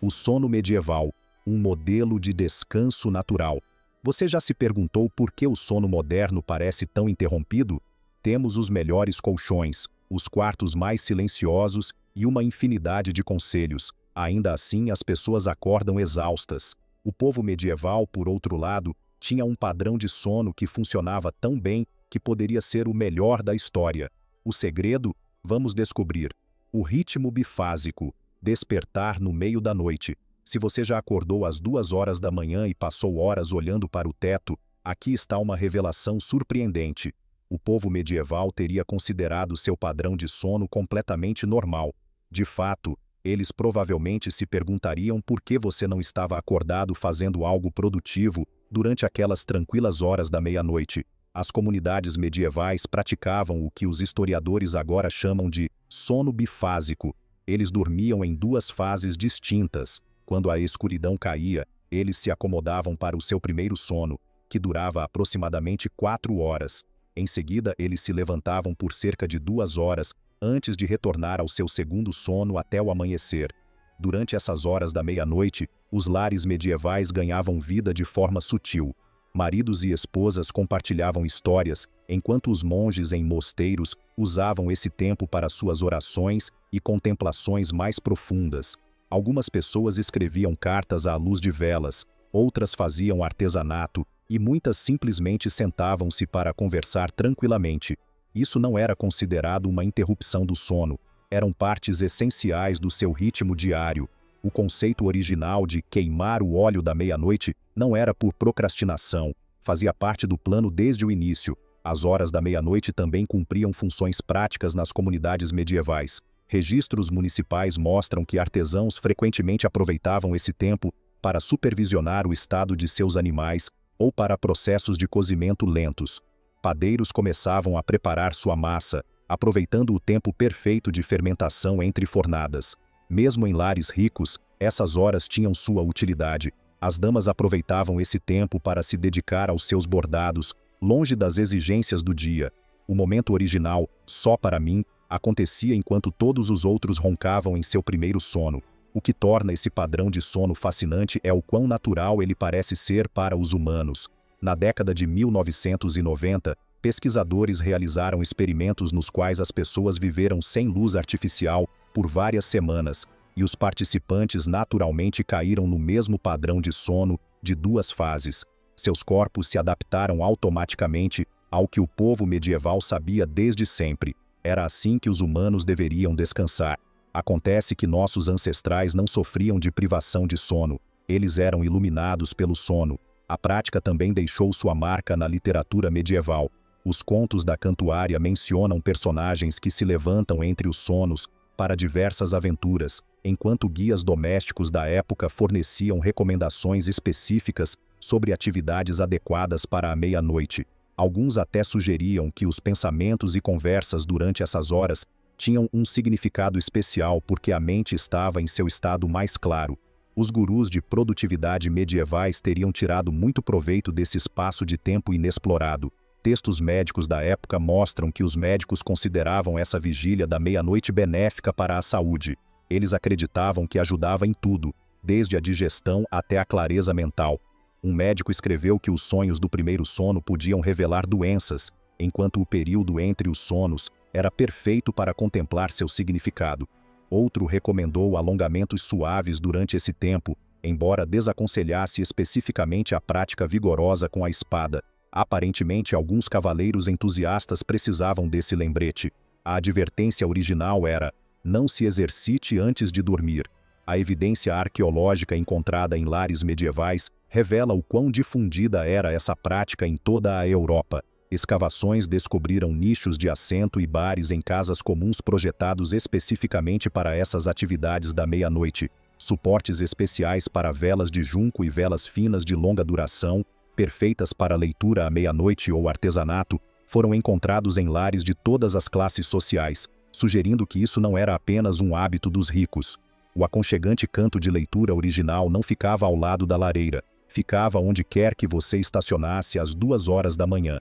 O sono medieval, um modelo de descanso natural. Você já se perguntou por que o sono moderno parece tão interrompido? Temos os melhores colchões, os quartos mais silenciosos e uma infinidade de conselhos. Ainda assim, as pessoas acordam exaustas. O povo medieval, por outro lado, tinha um padrão de sono que funcionava tão bem que poderia ser o melhor da história. O segredo? Vamos descobrir. O ritmo bifásico. Despertar no meio da noite. Se você já acordou às 2 horas da manhã e passou horas olhando para o teto, aqui está uma revelação surpreendente. O povo medieval teria considerado seu padrão de sono completamente normal. De fato, eles provavelmente se perguntariam por que você não estava acordado fazendo algo produtivo durante aquelas tranquilas horas da meia-noite. As comunidades medievais praticavam o que os historiadores agora chamam de sono bifásico. Eles dormiam em 2 fases distintas. Quando a escuridão caía, eles se acomodavam para o seu primeiro sono, que durava aproximadamente 4 horas. Em seguida, eles se levantavam por cerca de 2 horas, antes de retornar ao seu segundo sono até o amanhecer. Durante essas horas da meia-noite, os lares medievais ganhavam vida de forma sutil. Maridos e esposas compartilhavam histórias, enquanto os monges em mosteiros usavam esse tempo para suas orações e contemplações mais profundas. Algumas pessoas escreviam cartas à luz de velas, outras faziam artesanato e muitas simplesmente sentavam-se para conversar tranquilamente. Isso não era considerado uma interrupção do sono, eram partes essenciais do seu ritmo diário. O conceito original de queimar o óleo da meia-noite não era por procrastinação, fazia parte do plano desde o início. As horas da meia-noite também cumpriam funções práticas nas comunidades medievais. Registros municipais mostram que artesãos frequentemente aproveitavam esse tempo para supervisionar o estado de seus animais ou para processos de cozimento lentos. Padeiros começavam a preparar sua massa, aproveitando o tempo perfeito de fermentação entre fornadas. Mesmo em lares ricos, essas horas tinham sua utilidade. As damas aproveitavam esse tempo para se dedicar aos seus bordados, longe das exigências do dia. O momento original, só para mim, acontecia enquanto todos os outros roncavam em seu primeiro sono. O que torna esse padrão de sono fascinante é o quão natural ele parece ser para os humanos. Na década de 1990, pesquisadores realizaram experimentos nos quais as pessoas viveram sem luz artificial por várias semanas, e os participantes naturalmente caíram no mesmo padrão de sono de 2 fases. Seus corpos se adaptaram automaticamente ao que o povo medieval sabia desde sempre. Era assim que os humanos deveriam descansar. Acontece que nossos ancestrais não sofriam de privação de sono, eles eram iluminados pelo sono. A prática também deixou sua marca na literatura medieval. Os contos da Cantuária mencionam personagens que se levantam entre os sonos para diversas aventuras, enquanto guias domésticos da época forneciam recomendações específicas sobre atividades adequadas para a meia-noite. Alguns até sugeriam que os pensamentos e conversas durante essas horas tinham um significado especial porque a mente estava em seu estado mais claro. Os gurus de produtividade medievais teriam tirado muito proveito desse espaço de tempo inexplorado. Textos médicos da época mostram que os médicos consideravam essa vigília da meia-noite benéfica para a saúde. Eles acreditavam que ajudava em tudo, desde a digestão até a clareza mental. Um médico escreveu que os sonhos do primeiro sono podiam revelar doenças, enquanto o período entre os sonos era perfeito para contemplar seu significado. Outro recomendou alongamentos suaves durante esse tempo, embora desaconselhasse especificamente a prática vigorosa com a espada. Aparentemente, alguns cavaleiros entusiastas precisavam desse lembrete. A advertência original era: não se exercite antes de dormir. A evidência arqueológica encontrada em lares medievais revela o quão difundida era essa prática em toda a Europa. Escavações descobriram nichos de assento e bares em casas comuns projetados especificamente para essas atividades da meia-noite. Suportes especiais para velas de junco e velas finas de longa duração, perfeitas para leitura à meia-noite ou artesanato, foram encontrados em lares de todas as classes sociais, sugerindo que isso não era apenas um hábito dos ricos. O aconchegante canto de leitura original não ficava ao lado da lareira, ficava onde quer que você estacionasse às 2 horas da manhã.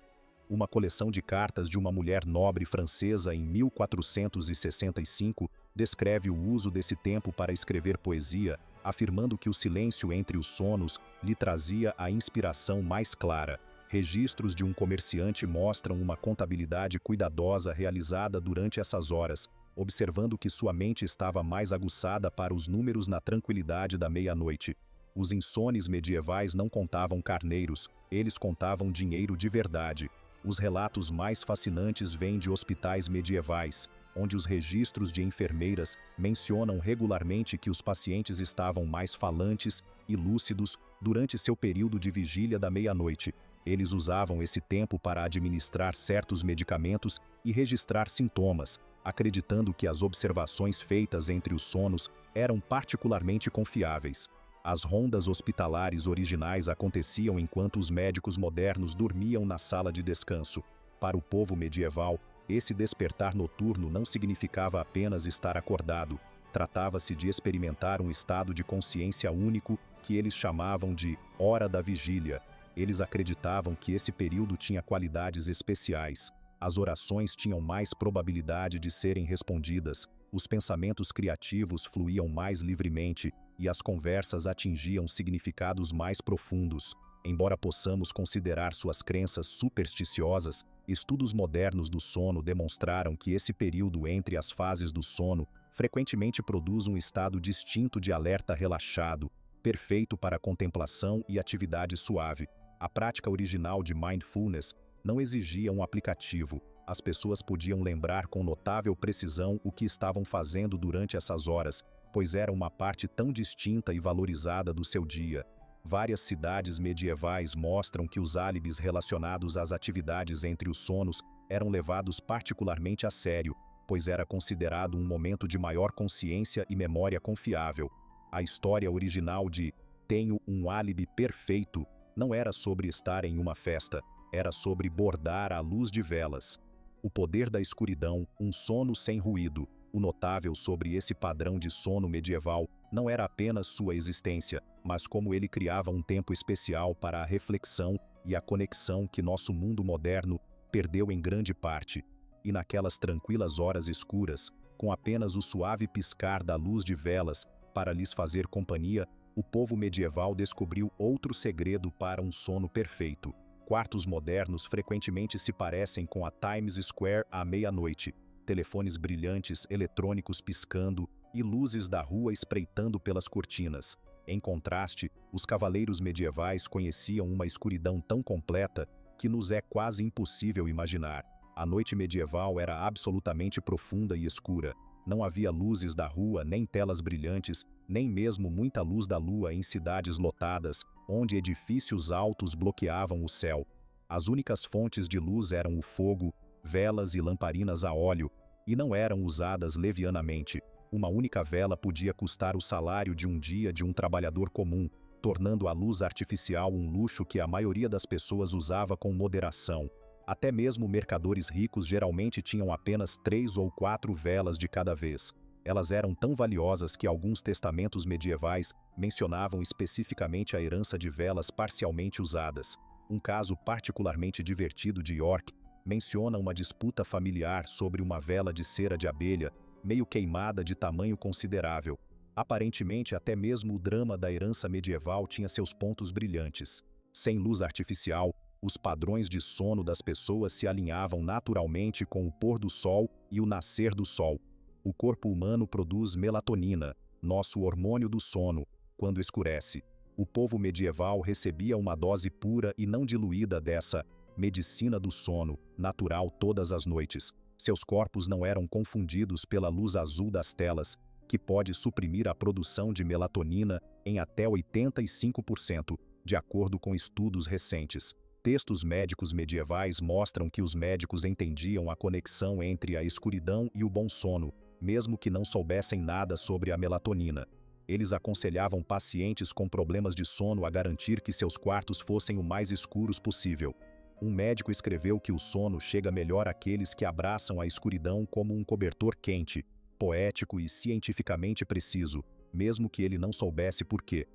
Uma coleção de cartas de uma mulher nobre francesa em 1465 descreve o uso desse tempo para escrever poesia afirmando que o silêncio entre os sonos lhe trazia a inspiração mais clara. Registros de um comerciante mostram uma contabilidade cuidadosa realizada durante essas horas, observando que sua mente estava mais aguçada para os números na tranquilidade da meia-noite. Os insones medievais não contavam carneiros, eles contavam dinheiro de verdade. Os relatos mais fascinantes vêm de hospitais medievais, onde os registros de enfermeiras mencionam regularmente que os pacientes estavam mais falantes e lúcidos durante seu período de vigília da meia-noite. Eles usavam esse tempo para administrar certos medicamentos e registrar sintomas, acreditando que as observações feitas entre os sonos eram particularmente confiáveis. As rondas hospitalares originais aconteciam enquanto os médicos modernos dormiam na sala de descanso. Para o povo medieval, esse despertar noturno não significava apenas estar acordado. Tratava-se de experimentar um estado de consciência único que eles chamavam de hora da vigília. Eles acreditavam que esse período tinha qualidades especiais. As orações tinham mais probabilidade de serem respondidas, os pensamentos criativos fluíam mais livremente e as conversas atingiam significados mais profundos. Embora possamos considerar suas crenças supersticiosas, estudos modernos do sono demonstraram que esse período entre as fases do sono frequentemente produz um estado distinto de alerta relaxado, perfeito para contemplação e atividade suave. A prática original de mindfulness não exigia um aplicativo. As pessoas podiam lembrar com notável precisão o que estavam fazendo durante essas horas, pois era uma parte tão distinta e valorizada do seu dia. Várias cidades medievais mostram que os álibis relacionados às atividades entre os sonos eram levados particularmente a sério, pois era considerado um momento de maior consciência e memória confiável. A história original de "Tenho um álibi perfeito" não era sobre estar em uma festa, era sobre bordar à luz de velas. O poder da escuridão, um sono sem ruído. O notável sobre esse padrão de sono medieval não era apenas sua existência, mas como ele criava um tempo especial para a reflexão e a conexão que nosso mundo moderno perdeu em grande parte. E naquelas tranquilas horas escuras, com apenas o suave piscar da luz de velas para lhes fazer companhia, o povo medieval descobriu outro segredo para um sono perfeito. Quartos modernos frequentemente se parecem com a Times Square à meia-noite. Telefones brilhantes, eletrônicos piscando e luzes da rua espreitando pelas cortinas. Em contraste, os cavaleiros medievais conheciam uma escuridão tão completa que nos é quase impossível imaginar. A noite medieval era absolutamente profunda e escura. Não havia luzes da rua, nem telas brilhantes, nem mesmo muita luz da lua em cidades lotadas, onde edifícios altos bloqueavam o céu. As únicas fontes de luz eram o fogo, velas e lamparinas a óleo, e não eram usadas levianamente. Uma única vela podia custar o salário de um dia de um trabalhador comum, tornando a luz artificial um luxo que a maioria das pessoas usava com moderação. Até mesmo mercadores ricos geralmente tinham apenas 3 ou 4 velas de cada vez. Elas eram tão valiosas que alguns testamentos medievais mencionavam especificamente a herança de velas parcialmente usadas. Um caso particularmente divertido de York menciona uma disputa familiar sobre uma vela de cera de abelha, meio queimada de tamanho considerável. Aparentemente, até mesmo o drama da herança medieval tinha seus pontos brilhantes. Sem luz artificial, os padrões de sono das pessoas se alinhavam naturalmente com o pôr do sol e o nascer do sol. O corpo humano produz melatonina, nosso hormônio do sono, quando escurece. O povo medieval recebia uma dose pura e não diluída dessa medicina do sono, natural todas as noites. Seus corpos não eram confundidos pela luz azul das telas, que pode suprimir a produção de melatonina em até 85%, de acordo com estudos recentes. Textos médicos medievais mostram que os médicos entendiam a conexão entre a escuridão e o bom sono, mesmo que não soubessem nada sobre a melatonina. Eles aconselhavam pacientes com problemas de sono a garantir que seus quartos fossem o mais escuros possível. Um médico escreveu que o sono chega melhor àqueles que abraçam a escuridão como um cobertor quente, poético e cientificamente preciso, mesmo que ele não soubesse por quê.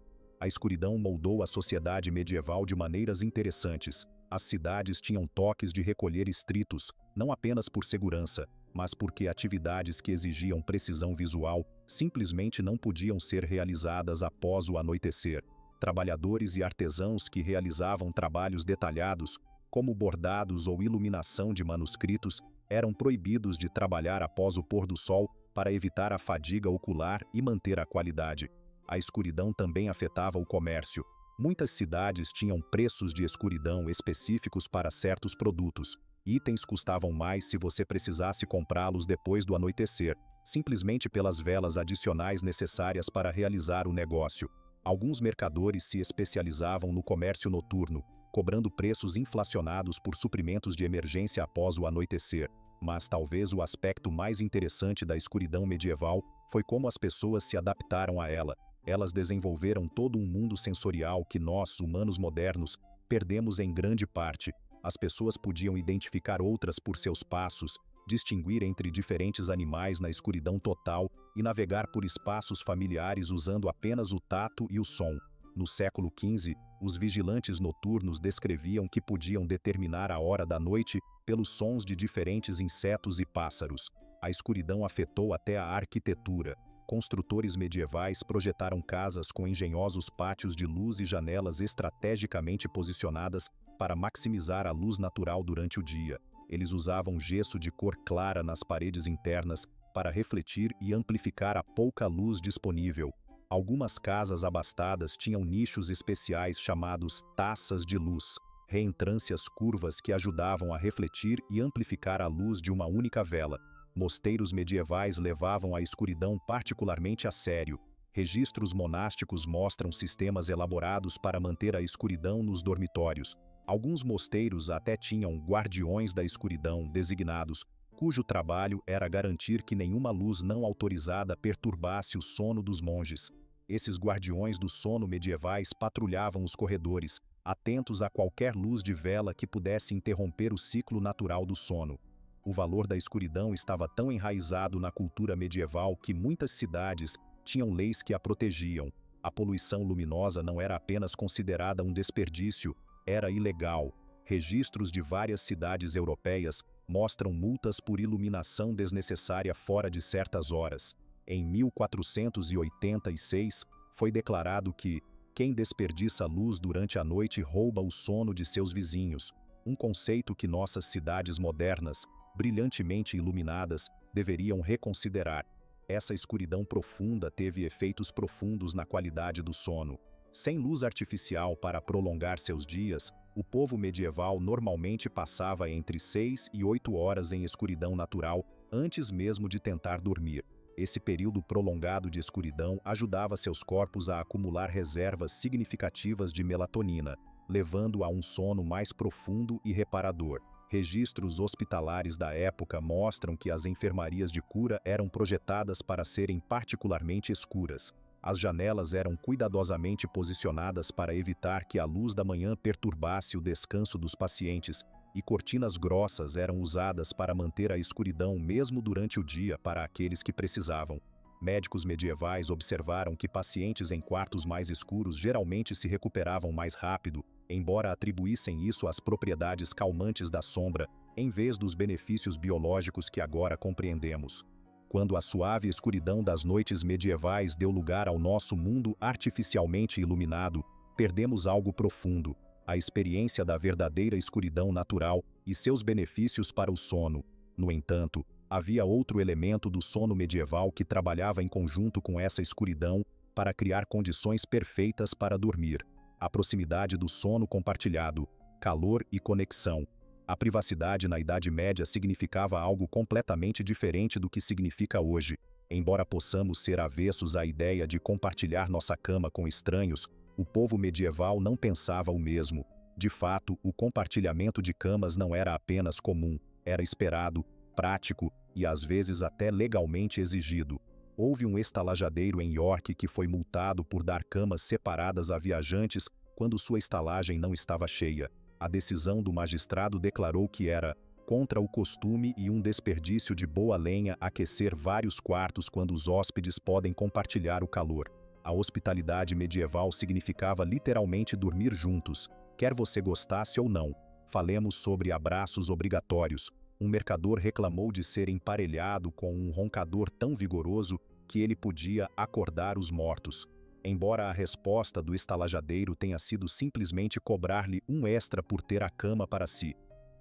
A escuridão moldou a sociedade medieval de maneiras interessantes. As cidades tinham toques de recolher estritos, não apenas por segurança, mas porque atividades que exigiam precisão visual simplesmente não podiam ser realizadas após o anoitecer. Trabalhadores e artesãos que realizavam trabalhos detalhados, como bordados ou iluminação de manuscritos, eram proibidos de trabalhar após o pôr do sol para evitar a fadiga ocular e manter a qualidade. A escuridão também afetava o comércio. Muitas cidades tinham preços de escuridão específicos para certos produtos. Itens custavam mais se você precisasse comprá-los depois do anoitecer, simplesmente pelas velas adicionais necessárias para realizar o negócio. Alguns mercadores se especializavam no comércio noturno, cobrando preços inflacionados por suprimentos de emergência após o anoitecer. Mas talvez o aspecto mais interessante da escuridão medieval foi como as pessoas se adaptaram a ela. Elas desenvolveram todo um mundo sensorial que nós, humanos modernos, perdemos em grande parte. As pessoas podiam identificar outras por seus passos, distinguir entre diferentes animais na escuridão total e navegar por espaços familiares usando apenas o tato e o som. No século XV, os vigilantes noturnos descreviam que podiam determinar a hora da noite pelos sons de diferentes insetos e pássaros. A escuridão afetou até a arquitetura. Construtores medievais projetaram casas com engenhosos pátios de luz e janelas estrategicamente posicionadas para maximizar a luz natural durante o dia. Eles usavam gesso de cor clara nas paredes internas para refletir e amplificar a pouca luz disponível. Algumas casas abastadas tinham nichos especiais chamados taças de luz, reentrâncias curvas que ajudavam a refletir e amplificar a luz de uma única vela. Mosteiros medievais levavam a escuridão particularmente a sério. Registros monásticos mostram sistemas elaborados para manter a escuridão nos dormitórios. Alguns mosteiros até tinham guardiões da escuridão designados, cujo trabalho era garantir que nenhuma luz não autorizada perturbasse o sono dos monges. Esses guardiões do sono medievais patrulhavam os corredores, atentos a qualquer luz de vela que pudesse interromper o ciclo natural do sono. O valor da escuridão estava tão enraizado na cultura medieval que muitas cidades tinham leis que a protegiam. A poluição luminosa não era apenas considerada um desperdício, era ilegal. Registros de várias cidades europeias mostram multas por iluminação desnecessária fora de certas horas. Em 1486, foi declarado que quem desperdiça luz durante a noite rouba o sono de seus vizinhos, um conceito que nossas cidades modernas, brilhantemente iluminadas, deveriam reconsiderar. Essa escuridão profunda teve efeitos profundos na qualidade do sono. Sem luz artificial para prolongar seus dias, o povo medieval normalmente passava entre 6 e 8 horas em escuridão natural antes mesmo de tentar dormir. Esse período prolongado de escuridão ajudava seus corpos a acumular reservas significativas de melatonina, levando a um sono mais profundo e reparador. Registros hospitalares da época mostram que as enfermarias de cura eram projetadas para serem particularmente escuras. As janelas eram cuidadosamente posicionadas para evitar que a luz da manhã perturbasse o descanso dos pacientes, e cortinas grossas eram usadas para manter a escuridão mesmo durante o dia para aqueles que precisavam. Médicos medievais observaram que pacientes em quartos mais escuros geralmente se recuperavam mais rápido, embora atribuíssem isso às propriedades calmantes da sombra, em vez dos benefícios biológicos que agora compreendemos. Quando a suave escuridão das noites medievais deu lugar ao nosso mundo artificialmente iluminado, perdemos algo profundo: a experiência da verdadeira escuridão natural e seus benefícios para o sono. No entanto, havia outro elemento do sono medieval que trabalhava em conjunto com essa escuridão para criar condições perfeitas para dormir: a proximidade do sono compartilhado, calor e conexão. A privacidade na Idade Média significava algo completamente diferente do que significa hoje. Embora possamos ser avessos à ideia de compartilhar nossa cama com estranhos, o povo medieval não pensava o mesmo. De fato, o compartilhamento de camas não era apenas comum, era esperado, prático e às vezes até legalmente exigido. Houve um estalajadeiro em York que foi multado por dar camas separadas a viajantes quando sua estalagem não estava cheia. A decisão do magistrado declarou que era contra o costume e um desperdício de boa lenha aquecer vários quartos quando os hóspedes podem compartilhar o calor. A hospitalidade medieval significava literalmente dormir juntos, quer você gostasse ou não. Falemos sobre abraços obrigatórios. Um mercador reclamou de ser emparelhado com um roncador tão vigoroso que ele podia acordar os mortos. Embora a resposta do estalajadeiro tenha sido simplesmente cobrar-lhe um extra por ter a cama para si.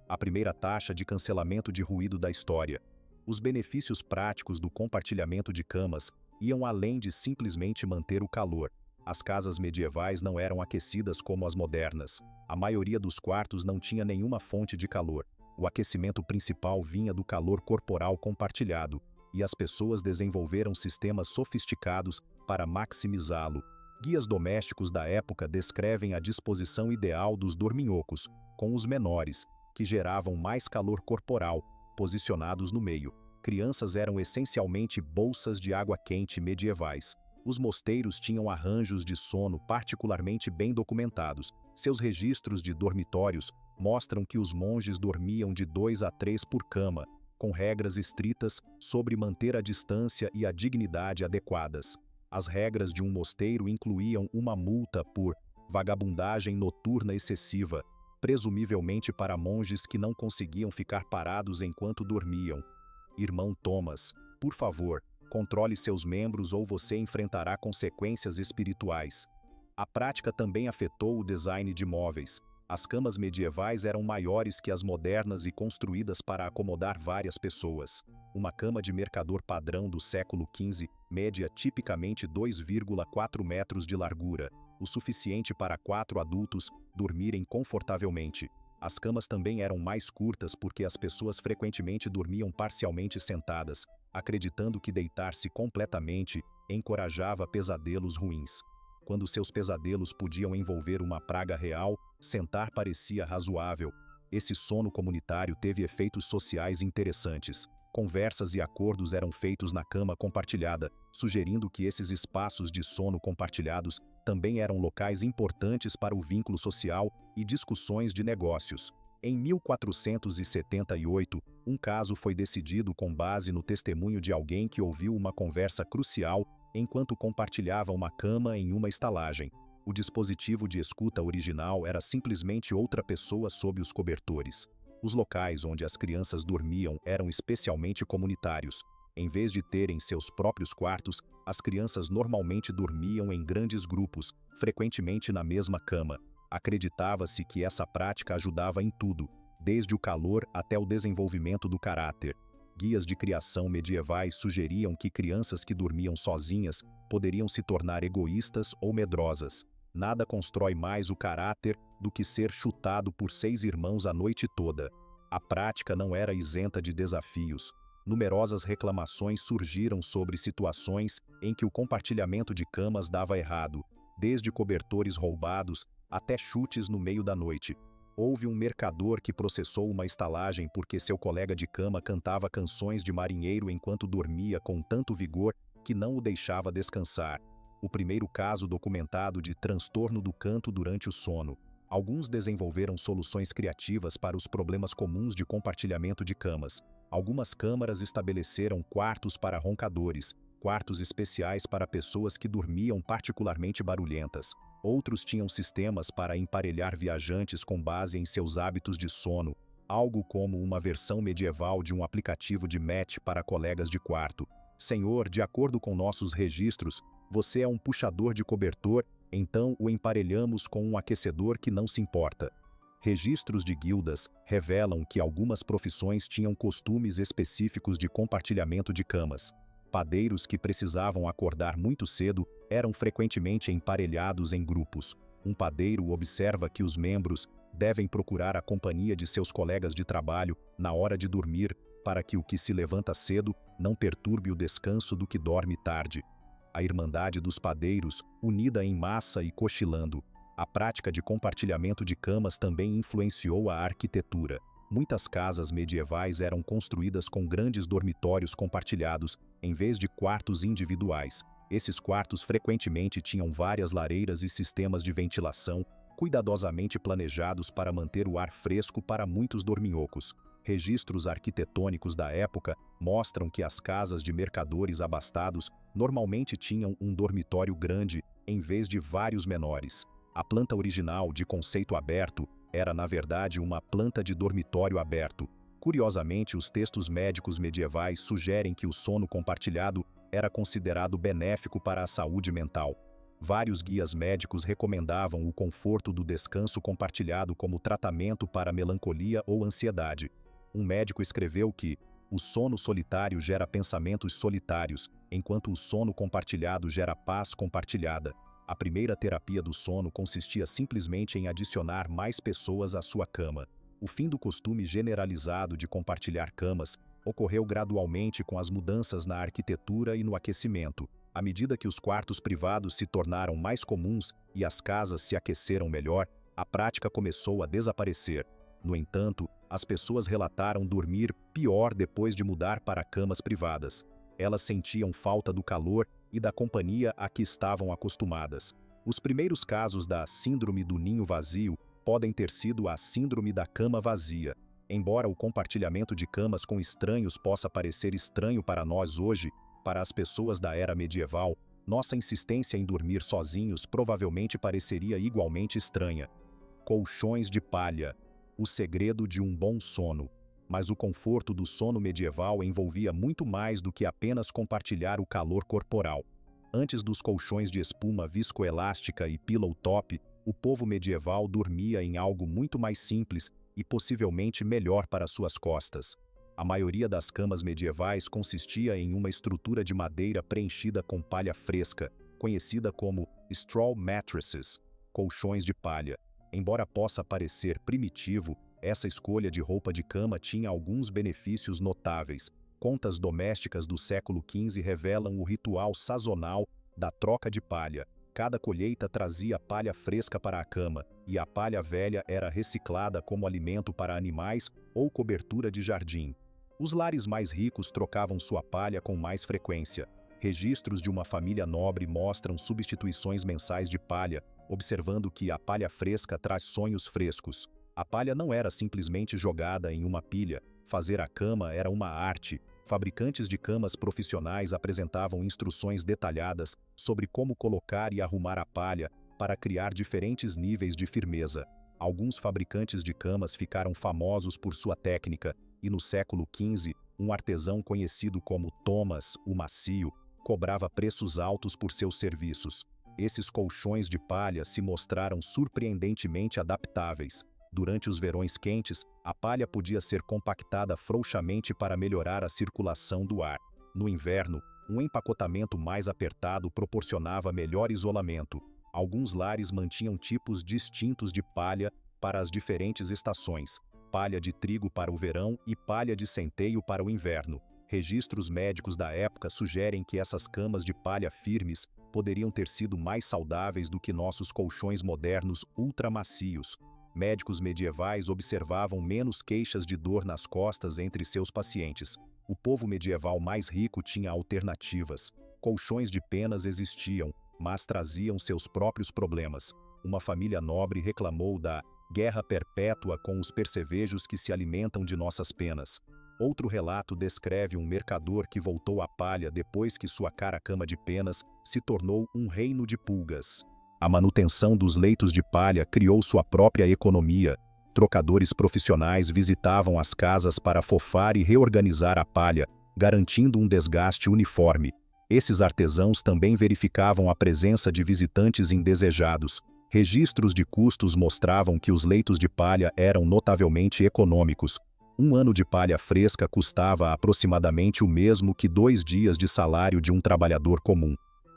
A primeira taxa de cancelamento de ruído da história. Os benefícios práticos do compartilhamento de camas iam além de simplesmente manter o calor. As casas medievais não eram aquecidas como as modernas. A maioria dos quartos não tinha nenhuma fonte de calor. O aquecimento principal vinha do calor corporal compartilhado, e as pessoas desenvolveram sistemas sofisticados para maximizá-lo. Guias domésticos da época descrevem a disposição ideal dos dorminhocos, com os menores, que geravam mais calor corporal, posicionados no meio. Crianças eram essencialmente bolsas de água quente medievais. Os mosteiros tinham arranjos de sono particularmente bem documentados. Seus registros de dormitórios mostram que os monges dormiam de 2 a 3 por cama, com regras estritas sobre manter a distância e a dignidade adequadas. As regras de um mosteiro incluíam uma multa por vagabundagem noturna excessiva, presumivelmente para monges que não conseguiam ficar parados enquanto dormiam. Irmão Thomas, por favor, controle seus membros ou você enfrentará consequências espirituais. A prática também afetou o design de móveis. As camas medievais eram maiores que as modernas e construídas para acomodar várias pessoas. Uma cama de mercador padrão do século XV media tipicamente 2,4 metros de largura, o suficiente para 4 adultos dormirem confortavelmente. As camas também eram mais curtas porque as pessoas frequentemente dormiam parcialmente sentadas, acreditando que deitar-se completamente encorajava pesadelos ruins. Quando seus pesadelos podiam envolver uma praga real, sentar parecia razoável. Esse sono comunitário teve efeitos sociais interessantes. Conversas e acordos eram feitos na cama compartilhada, sugerindo que esses espaços de sono compartilhados também eram locais importantes para o vínculo social e discussões de negócios. Em 1478, um caso foi decidido com base no testemunho de alguém que ouviu uma conversa crucial enquanto compartilhava uma cama em uma estalagem. O dispositivo de escuta original era simplesmente outra pessoa sob os cobertores. Os locais onde as crianças dormiam eram especialmente comunitários. Em vez de terem seus próprios quartos, as crianças normalmente dormiam em grandes grupos, frequentemente na mesma cama. Acreditava-se que essa prática ajudava em tudo, desde o calor até o desenvolvimento do caráter. Guias de criação medievais sugeriam que crianças que dormiam sozinhas poderiam se tornar egoístas ou medrosas. Nada constrói mais o caráter do que ser chutado por 6 irmãos a noite toda. A prática não era isenta de desafios. Numerosas reclamações surgiram sobre situações em que o compartilhamento de camas dava errado, desde cobertores roubados até chutes no meio da noite. Houve um mercador que processou uma estalagem porque seu colega de cama cantava canções de marinheiro enquanto dormia com tanto vigor que não o deixava descansar. O primeiro caso documentado de transtorno do canto durante o sono. Alguns desenvolveram soluções criativas para os problemas comuns de compartilhamento de camas. Algumas câmaras estabeleceram quartos para roncadores, quartos especiais para pessoas que dormiam particularmente barulhentas. Outros tinham sistemas para emparelhar viajantes com base em seus hábitos de sono, algo como uma versão medieval de um aplicativo de match para colegas de quarto. Senhor, de acordo com nossos registros, você é um puxador de cobertor, então o emparelhamos com um aquecedor que não se importa. Registros de guildas revelam que algumas profissões tinham costumes específicos de compartilhamento de camas. Padeiros que precisavam acordar muito cedo eram frequentemente emparelhados em grupos. Um padeiro observa que os membros devem procurar a companhia de seus colegas de trabalho na hora de dormir, para que o que se levanta cedo não perturbe o descanso do que dorme tarde. A Irmandade dos Padeiros, unida em massa e cochilando. A prática de compartilhamento de camas também influenciou a arquitetura. Muitas casas medievais eram construídas com grandes dormitórios compartilhados, em vez de quartos individuais. Esses quartos frequentemente tinham várias lareiras e sistemas de ventilação, cuidadosamente planejados para manter o ar fresco para muitos dorminhocos. Registros arquitetônicos da época mostram que as casas de mercadores abastados normalmente tinham um dormitório grande, em vez de vários menores. A planta original, de conceito aberto, era na verdade uma planta de dormitório aberto. Curiosamente, os textos médicos medievais sugerem que o sono compartilhado era considerado benéfico para a saúde mental. Vários guias médicos recomendavam o conforto do descanso compartilhado como tratamento para melancolia ou ansiedade. Um médico escreveu que o sono solitário gera pensamentos solitários, enquanto o sono compartilhado gera paz compartilhada. A primeira terapia do sono consistia simplesmente em adicionar mais pessoas à sua cama. O fim do costume generalizado de compartilhar camas ocorreu gradualmente com as mudanças na arquitetura e no aquecimento. À medida que os quartos privados se tornaram mais comuns e as casas se aqueceram melhor, a prática começou a desaparecer. No entanto, as pessoas relataram dormir pior depois de mudar para camas privadas. Elas sentiam falta do calor e da companhia a que estavam acostumadas. Os primeiros casos da síndrome do ninho vazio podem ter sido a síndrome da cama vazia. Embora o compartilhamento de camas com estranhos possa parecer estranho para nós hoje, para as pessoas da era medieval, nossa insistência em dormir sozinhos provavelmente pareceria igualmente estranha. Colchões de palha. O segredo de um bom sono. Mas o conforto do sono medieval envolvia muito mais do que apenas compartilhar o calor corporal. Antes dos colchões de espuma viscoelástica e pillow top, o povo medieval dormia em algo muito mais simples e possivelmente melhor para suas costas. A maioria das camas medievais consistia em uma estrutura de madeira preenchida com palha fresca, conhecida como straw mattresses, colchões de palha. Embora possa parecer primitivo, essa escolha de roupa de cama tinha alguns benefícios notáveis. Contas domésticas do século XV revelam o ritual sazonal da troca de palha. Cada colheita trazia palha fresca para a cama, e a palha velha era reciclada como alimento para animais ou cobertura de jardim. Os lares mais ricos trocavam sua palha com mais frequência. Registros de uma família nobre mostram substituições mensais de palha, observando que a palha fresca traz sonhos frescos. A palha não era simplesmente jogada em uma pilha. Fazer a cama era uma arte. Fabricantes de camas profissionais apresentavam instruções detalhadas sobre como colocar e arrumar a palha para criar diferentes níveis de firmeza. Alguns fabricantes de camas ficaram famosos por sua técnica, e no século XV, um artesão conhecido como Thomas o Macio cobrava preços altos por seus serviços. Esses colchões de palha se mostraram surpreendentemente adaptáveis. Durante os verões quentes, a palha podia ser compactada frouxamente para melhorar a circulação do ar. No inverno, um empacotamento mais apertado proporcionava melhor isolamento. Alguns lares mantinham tipos distintos de palha para as diferentes estações: palha de trigo para o verão e palha de centeio para o inverno. Registros médicos da época sugerem que essas camas de palha firmes poderiam ter sido mais saudáveis do que nossos colchões modernos ultramacios. Médicos medievais observavam menos queixas de dor nas costas entre seus pacientes. O povo medieval mais rico tinha alternativas. Colchões de penas existiam, mas traziam seus próprios problemas. Uma família nobre reclamou da guerra perpétua com os percevejos que se alimentam de nossas penas. Outro relato descreve um mercador que voltou à palha depois que sua cara cama de penas se tornou um reino de pulgas. A manutenção dos leitos de palha criou sua própria economia. Trocadores profissionais visitavam as casas para fofar e reorganizar a palha, garantindo um desgaste uniforme. Esses artesãos também verificavam a presença de visitantes indesejados. Registros de custos mostravam que os leitos de palha eram notavelmente econômicos. Um ano de palha fresca custava aproximadamente o mesmo que 2 dias de salário de um trabalhador comum.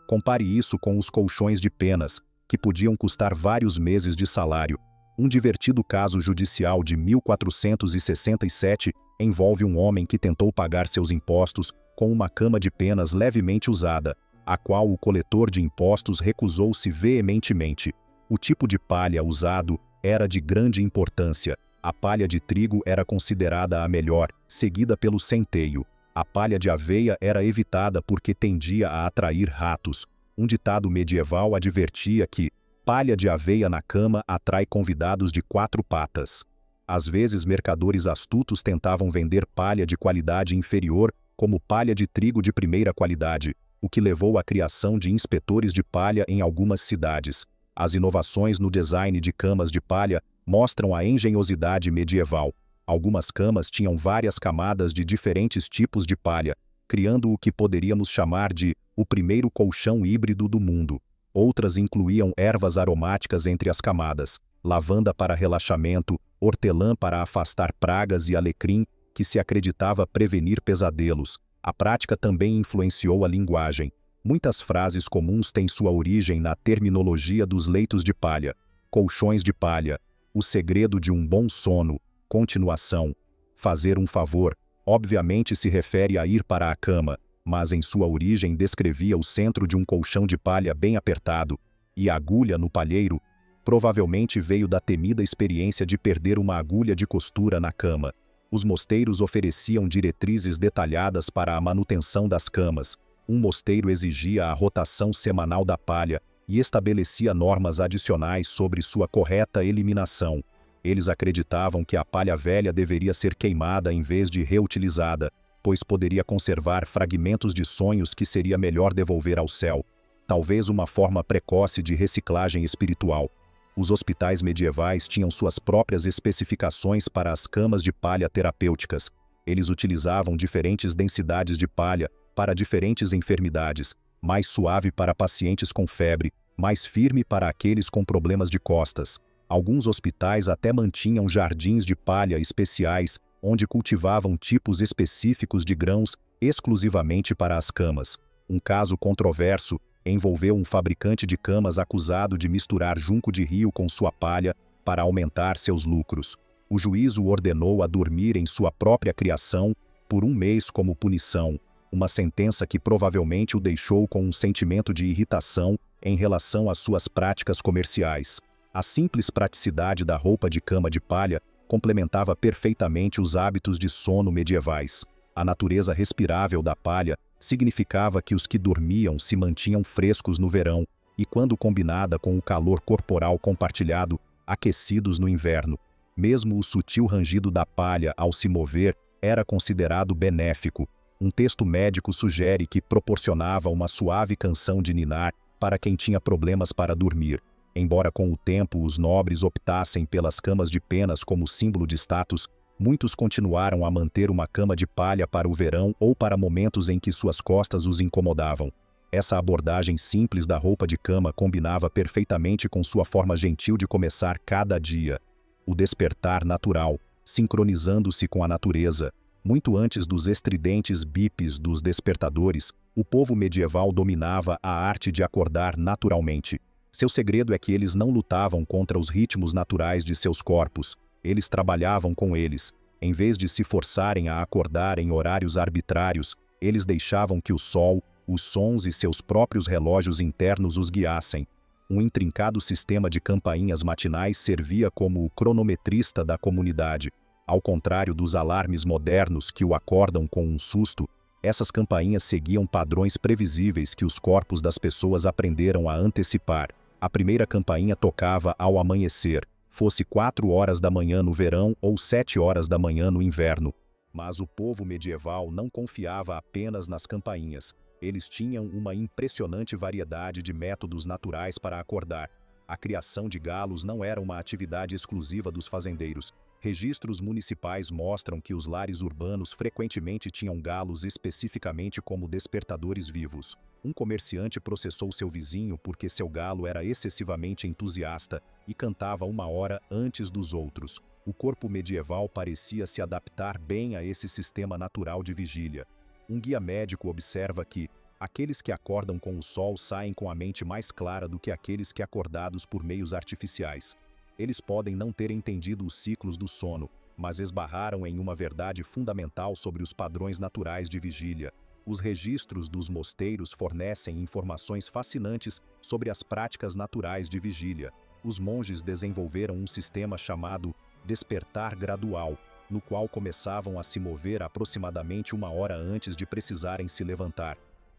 Compare isso com os colchões de penas, que podiam custar vários meses de salário. Um divertido caso judicial de 1467 envolve um homem que tentou pagar seus impostos com uma cama de penas levemente usada, a qual o coletor de impostos recusou-se veementemente. O tipo de palha usado era de grande importância. A palha de trigo era considerada a melhor, seguida pelo centeio. A palha de aveia era evitada porque tendia a atrair ratos. Um ditado medieval advertia que palha de aveia na cama atrai convidados de 4 patas. Às vezes, mercadores astutos tentavam vender palha de qualidade inferior como palha de trigo de primeira qualidade, o que levou à criação de inspetores de palha em algumas cidades. As inovações no design de camas de palha mostram a engenhosidade medieval. Algumas camas tinham várias camadas de diferentes tipos de palha. criando o que poderíamos chamar de o primeiro colchão híbrido do mundo. Outras incluíam ervas aromáticas entre as camadas, lavanda para relaxamento, hortelã para afastar pragas e alecrim, que se acreditava prevenir pesadelos. A prática também influenciou a linguagem. Muitas frases comuns têm sua origem na terminologia dos leitos de palha. Colchões de palha, o segredo de um bom sono, continuação, fazer um favor, obviamente se refere a ir para a cama, mas em sua origem descrevia o centro de um colchão de palha bem apertado, e a agulha no palheiro provavelmente veio da temida experiência de perder uma agulha de costura na cama. Os mosteiros ofereciam diretrizes detalhadas para a manutenção das camas. Um mosteiro exigia a rotação semanal da palha e estabelecia normas adicionais sobre sua correta eliminação. Eles acreditavam que a palha velha deveria ser queimada em vez de reutilizada, pois poderia conservar fragmentos de sonhos que seria melhor devolver ao céu. Talvez uma forma precoce de reciclagem espiritual. Os hospitais medievais tinham suas próprias especificações para as camas de palha terapêuticas. Eles utilizavam diferentes densidades de palha para diferentes enfermidades, mais suave para pacientes com febre, mais firme para aqueles com problemas de costas. Alguns hospitais até mantinham jardins de palha especiais, onde cultivavam tipos específicos de grãos exclusivamente para as camas. Um caso controverso envolveu um fabricante de camas acusado de misturar junco de rio com sua palha para aumentar seus lucros. O juízo o ordenou a dormir em sua própria criação por 1 mês como punição, uma sentença que provavelmente o deixou com um sentimento de irritação em relação às suas práticas comerciais. A simples praticidade da roupa de cama de palha complementava perfeitamente os hábitos de sono medievais. A natureza respirável da palha significava que os que dormiam se mantinham frescos no verão e, quando combinada com o calor corporal compartilhado, aquecidos no inverno. Mesmo o sutil rangido da palha ao se mover era considerado benéfico. Um texto médico sugere que proporcionava uma suave canção de ninar para quem tinha problemas para dormir. Embora com o tempo os nobres optassem pelas camas de penas como símbolo de status, muitos continuaram a manter uma cama de palha para o verão ou para momentos em que suas costas os incomodavam. Essa abordagem simples da roupa de cama combinava perfeitamente com sua forma gentil de começar cada dia. O despertar natural, sincronizando-se com a natureza. Muito antes dos estridentes bips dos despertadores, o povo medieval dominava a arte de acordar naturalmente. Seu segredo é que eles não lutavam contra os ritmos naturais de seus corpos. Eles trabalhavam com eles. Em vez de se forçarem a acordar em horários arbitrários, eles deixavam que o sol, os sons e seus próprios relógios internos os guiassem. Um intrincado sistema de campainhas matinais servia como o cronometrista da comunidade. Ao contrário dos alarmes modernos que o acordam com um susto, essas campainhas seguiam padrões previsíveis que os corpos das pessoas aprenderam a antecipar. A primeira campainha tocava ao amanhecer, fosse 4 horas da manhã no verão ou 7 horas da manhã no inverno. Mas o povo medieval não confiava apenas nas campainhas. Eles tinham uma impressionante variedade de métodos naturais para acordar. A criação de galos não era uma atividade exclusiva dos fazendeiros. Registros municipais mostram que os lares urbanos frequentemente tinham galos especificamente como despertadores vivos. Um comerciante processou seu vizinho porque seu galo era excessivamente entusiasta e cantava 1 hora antes dos outros. O corpo medieval parecia se adaptar bem a esse sistema natural de vigília. Um guia médico observa que aqueles que acordam com o sol saem com a mente mais clara do que aqueles que acordados por meios artificiais. Eles podem não ter entendido os ciclos do sono, mas esbarraram em uma verdade fundamental sobre os padrões naturais de vigília. Os registros dos mosteiros fornecem informações fascinantes sobre as práticas naturais de vigília. Os monges desenvolveram um sistema chamado despertar gradual, no qual começavam a se mover aproximadamente 1 hora antes de precisarem se levantar.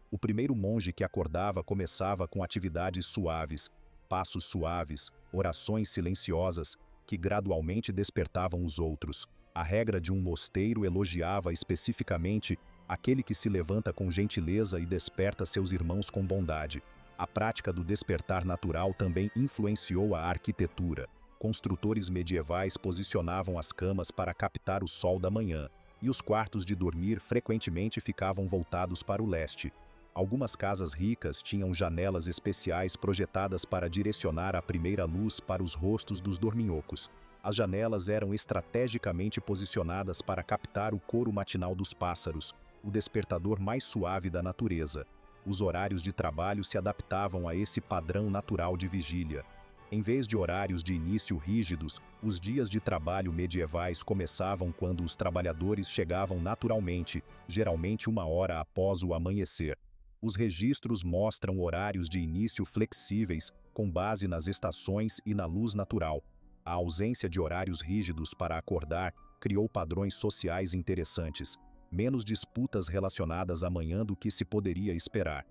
O primeiro monge que acordava começava com atividades suaves, passos suaves, orações silenciosas, que gradualmente despertavam os outros. A regra de um mosteiro elogiava especificamente aquele que se levanta com gentileza e desperta seus irmãos com bondade. A prática do despertar natural também influenciou a arquitetura. Construtores medievais posicionavam as camas para captar o sol da manhã. e os quartos de dormir frequentemente ficavam voltados para o leste. Algumas casas ricas tinham janelas especiais projetadas para direcionar a primeira luz para os rostos dos dorminhocos. As janelas eram estrategicamente posicionadas para captar o coro matinal dos pássaros, o despertador mais suave da natureza. Os horários de trabalho se adaptavam a esse padrão natural de vigília. Em vez de horários de início rígidos, os dias de trabalho medievais começavam quando os trabalhadores chegavam naturalmente, geralmente 1 hora após o amanhecer. Os registros mostram horários de início flexíveis, com base nas estações e na luz natural. A ausência de horários rígidos para acordar criou padrões sociais interessantes, menos disputas relacionadas à manhã do que se poderia esperar.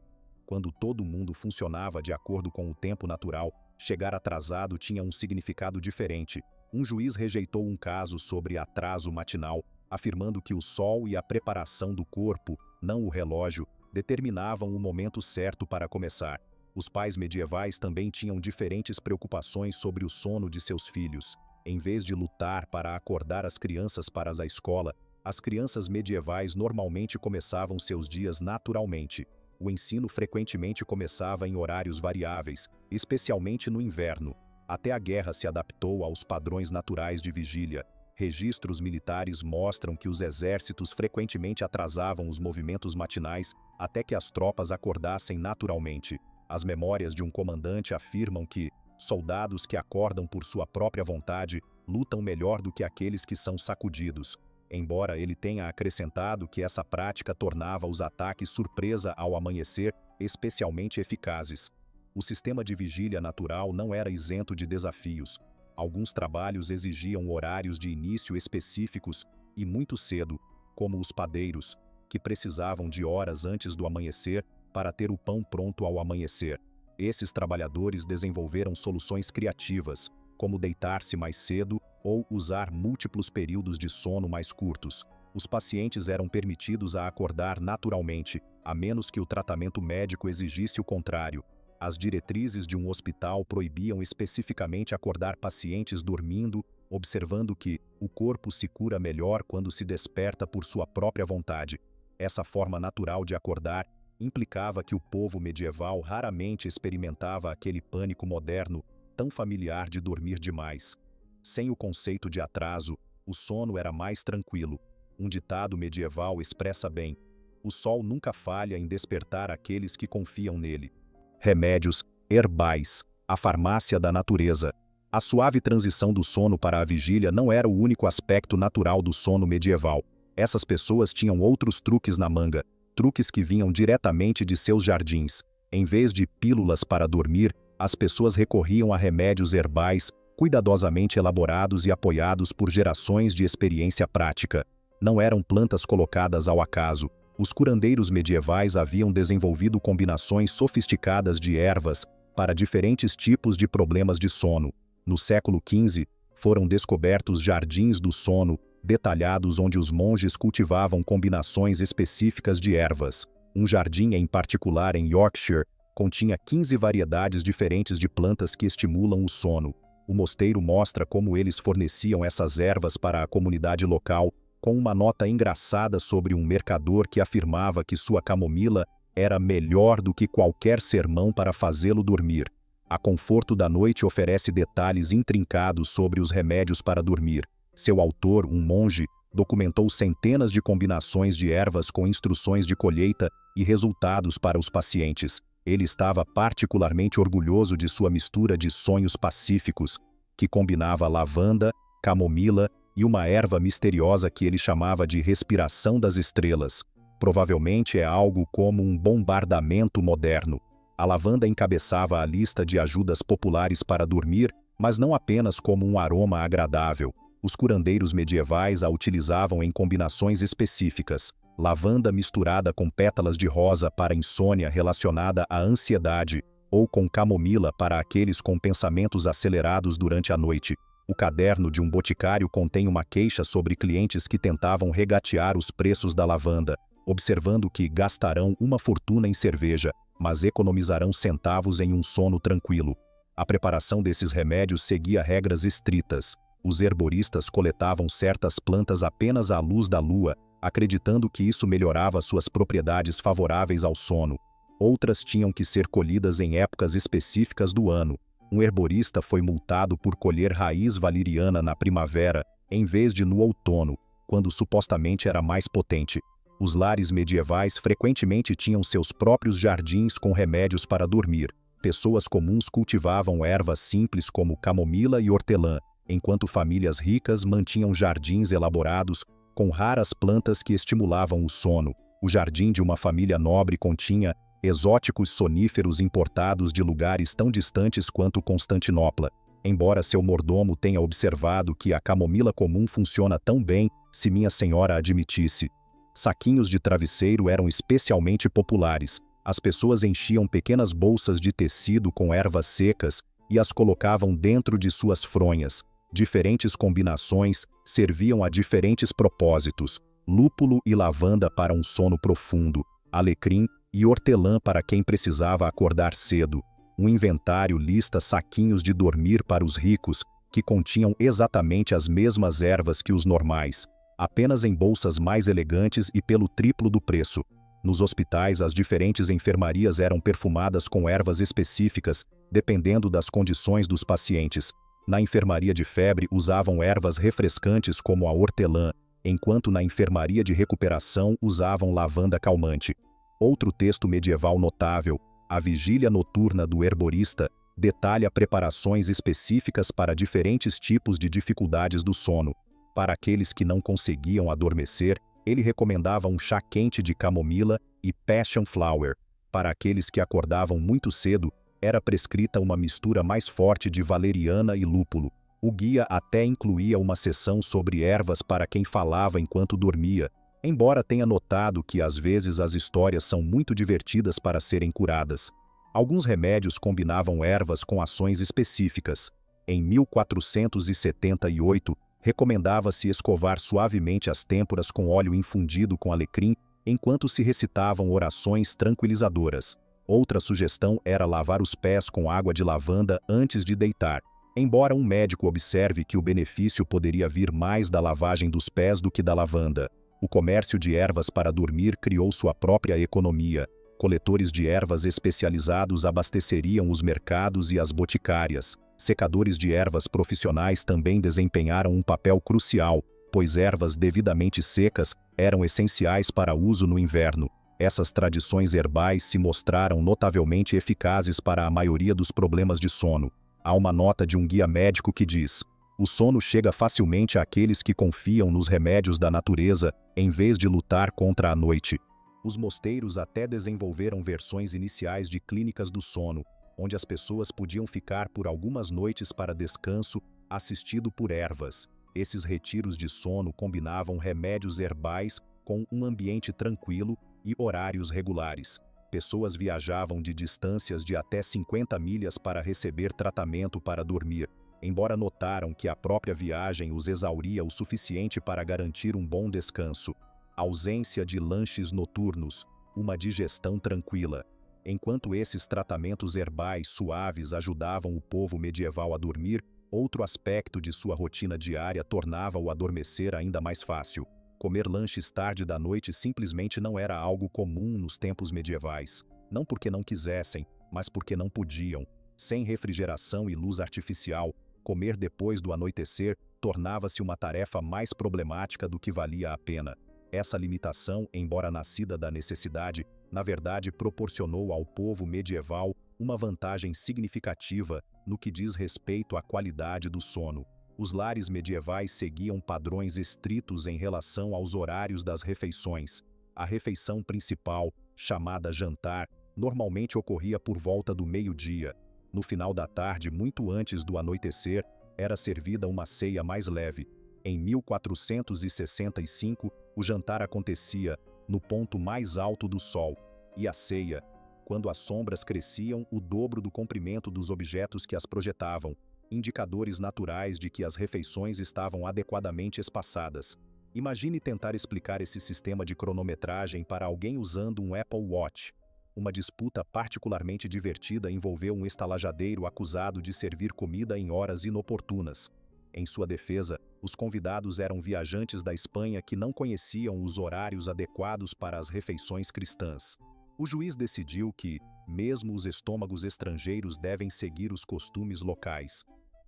Quando todo mundo funcionava de acordo com o tempo natural, chegar atrasado tinha um significado diferente. Um juiz rejeitou um caso sobre atraso matinal, afirmando que o sol e a preparação do corpo, não o relógio, determinavam o momento certo para começar. Os pais medievais também tinham diferentes preocupações sobre o sono de seus filhos. Em vez de lutar para acordar as crianças para a escola, as crianças medievais normalmente começavam seus dias naturalmente. O ensino frequentemente começava em horários variáveis, especialmente no inverno. Até a guerra se adaptou aos padrões naturais de vigília. Registros militares mostram que os exércitos frequentemente atrasavam os movimentos matinais até que as tropas acordassem naturalmente. As memórias de um comandante afirmam que soldados que acordam por sua própria vontade lutam melhor do que aqueles que são sacudidos. Embora ele tenha acrescentado que essa prática tornava os ataques surpresa ao amanhecer especialmente eficazes. O sistema de vigília natural não era isento de desafios. Alguns trabalhos exigiam horários de início específicos e muito cedo, como os padeiros, que precisavam de horas antes do amanhecer para ter o pão pronto ao amanhecer. Esses trabalhadores desenvolveram soluções criativas, como deitar-se mais cedo ou usar múltiplos períodos de sono mais curtos. Os pacientes eram permitidos a acordar naturalmente, a menos que o tratamento médico exigisse o contrário. As diretrizes de um hospital proibiam especificamente acordar pacientes dormindo, observando que o corpo se cura melhor quando se desperta por sua própria vontade. Essa forma natural de acordar implicava que o povo medieval raramente experimentava aquele pânico moderno tão familiar de dormir demais. Sem o conceito de atraso, o sono era mais tranquilo. Um ditado medieval expressa bem: o sol nunca falha em despertar aqueles que confiam nele. Remédios herbais, a farmácia da natureza. A suave transição do sono para a vigília não era o único aspecto natural do sono medieval. Essas pessoas tinham outros truques na manga, truques que vinham diretamente de seus jardins. Em vez de pílulas para dormir, as pessoas recorriam a remédios herbais, cuidadosamente elaborados e apoiados por gerações de experiência prática. Não eram plantas colocadas ao acaso. Os curandeiros medievais haviam desenvolvido combinações sofisticadas de ervas para diferentes tipos de problemas de sono. No século XV, foram descobertos jardins do sono, detalhados onde os monges cultivavam combinações específicas de ervas. Um jardim em particular em Yorkshire continha 15 variedades diferentes de plantas que estimulam o sono. O mosteiro mostra como eles forneciam essas ervas para a comunidade local, com uma nota engraçada sobre um mercador que afirmava que sua camomila era melhor do que qualquer sermão para fazê-lo dormir. A Conforto da Noite oferece detalhes intrincados sobre os remédios para dormir. Seu autor, um monge, documentou centenas de combinações de ervas com instruções de colheita e resultados para os pacientes. Ele estava particularmente orgulhoso de sua mistura de sonhos pacíficos, que combinava lavanda, camomila e uma erva misteriosa que ele chamava de respiração das estrelas. Provavelmente é algo como um bombardamento moderno. A lavanda encabeçava a lista de ajudas populares para dormir, mas não apenas como um aroma agradável. Os curandeiros medievais a utilizavam em combinações específicas. Lavanda misturada com pétalas de rosa para insônia relacionada à ansiedade, ou com camomila para aqueles com pensamentos acelerados durante a noite. O caderno de um boticário contém uma queixa sobre clientes que tentavam regatear os preços da lavanda, observando que gastarão uma fortuna em cerveja, mas economizarão centavos em um sono tranquilo. A preparação desses remédios seguia regras estritas. Os herboristas coletavam certas plantas apenas à luz da lua, acreditando que isso melhorava suas propriedades favoráveis ao sono. Outras tinham que ser colhidas em épocas específicas do ano. Um herborista foi multado por colher raiz valeriana na primavera, em vez de no outono, quando supostamente era mais potente. Os lares medievais frequentemente tinham seus próprios jardins com remédios para dormir. Pessoas comuns cultivavam ervas simples como camomila e hortelã, enquanto famílias ricas mantinham jardins elaborados com raras plantas que estimulavam o sono. O jardim de uma família nobre continha exóticos soníferos importados de lugares tão distantes quanto Constantinopla. Embora seu mordomo tenha observado que a camomila comum funciona tão bem, se minha senhora admitisse. Saquinhos de travesseiro eram especialmente populares. As pessoas enchiam pequenas bolsas de tecido com ervas secas e as colocavam dentro de suas fronhas. Diferentes combinações serviam a diferentes propósitos: lúpulo e lavanda para um sono profundo, alecrim e hortelã para quem precisava acordar cedo. Um inventário lista saquinhos de dormir para os ricos, que continham exatamente as mesmas ervas que os normais, apenas em bolsas mais elegantes e pelo triplo do preço. Nos hospitais, as diferentes enfermarias eram perfumadas com ervas específicas, dependendo das condições dos pacientes. Na enfermaria de febre, usavam ervas refrescantes como a hortelã, enquanto na enfermaria de recuperação usavam lavanda calmante. Outro texto medieval notável, A Vigília Noturna do Herborista, detalha preparações específicas para diferentes tipos de dificuldades do sono. Para aqueles que não conseguiam adormecer, ele recomendava um chá quente de camomila e passion flower. Para aqueles que acordavam muito cedo, era prescrita uma mistura mais forte de valeriana e lúpulo. O guia até incluía uma seção sobre ervas para quem falava enquanto dormia, embora tenha notado que às vezes as histórias são muito divertidas para serem curadas. Alguns remédios combinavam ervas com ações específicas. Em 1478, recomendava-se escovar suavemente as têmporas com óleo infundido com alecrim, enquanto se recitavam orações tranquilizadoras. Outra sugestão era lavar os pés com água de lavanda antes de deitar, embora um médico observe que o benefício poderia vir mais da lavagem dos pés do que da lavanda. O comércio de ervas para dormir criou sua própria economia. Coletores de ervas especializados abasteceriam os mercados e as boticárias. Secadores de ervas profissionais também desempenharam um papel crucial, pois ervas devidamente secas eram essenciais para uso no inverno. Essas tradições herbais se mostraram notavelmente eficazes para a maioria dos problemas de sono. Há uma nota de um guia médico que diz: o sono chega facilmente àqueles que confiam nos remédios da natureza, em vez de lutar contra a noite. Os mosteiros até desenvolveram versões iniciais de clínicas do sono, onde as pessoas podiam ficar por algumas noites para descanso, assistido por ervas. Esses retiros de sono combinavam remédios herbais com um ambiente tranquilo e horários regulares. Pessoas viajavam de distâncias de até 50 milhas para receber tratamento para dormir, embora notaram que a própria viagem os exauria o suficiente para garantir um bom descanso. Ausência de lanches noturnos, uma digestão tranquila. Enquanto esses tratamentos herbais suaves ajudavam o povo medieval a dormir, outro aspecto de sua rotina diária tornava o adormecer ainda mais fácil. Comer lanches tarde da noite simplesmente não era algo comum nos tempos medievais. Não porque não quisessem, mas porque não podiam. Sem refrigeração e luz artificial, comer depois do anoitecer tornava-se uma tarefa mais problemática do que valia a pena. Essa limitação, embora nascida da necessidade, na verdade proporcionou ao povo medieval uma vantagem significativa no que diz respeito à qualidade do sono. Os lares medievais seguiam padrões estritos em relação aos horários das refeições. A refeição principal, chamada jantar, normalmente ocorria por volta do meio-dia. No final da tarde, muito antes do anoitecer, era servida uma ceia mais leve. Em 1465, o jantar acontecia no ponto mais alto do sol, e a ceia, quando as sombras cresciam o dobro do comprimento dos objetos que as projetavam, indicadores naturais de que as refeições estavam adequadamente espaçadas. Imagine tentar explicar esse sistema de cronometragem para alguém usando um Apple Watch. Uma disputa particularmente divertida envolveu um estalajadeiro acusado de servir comida em horas inoportunas. Em sua defesa, os convidados eram viajantes da Espanha que não conheciam os horários adequados para as refeições cristãs. O juiz decidiu que, mesmo os estômagos estrangeiros devem seguir os costumes locais.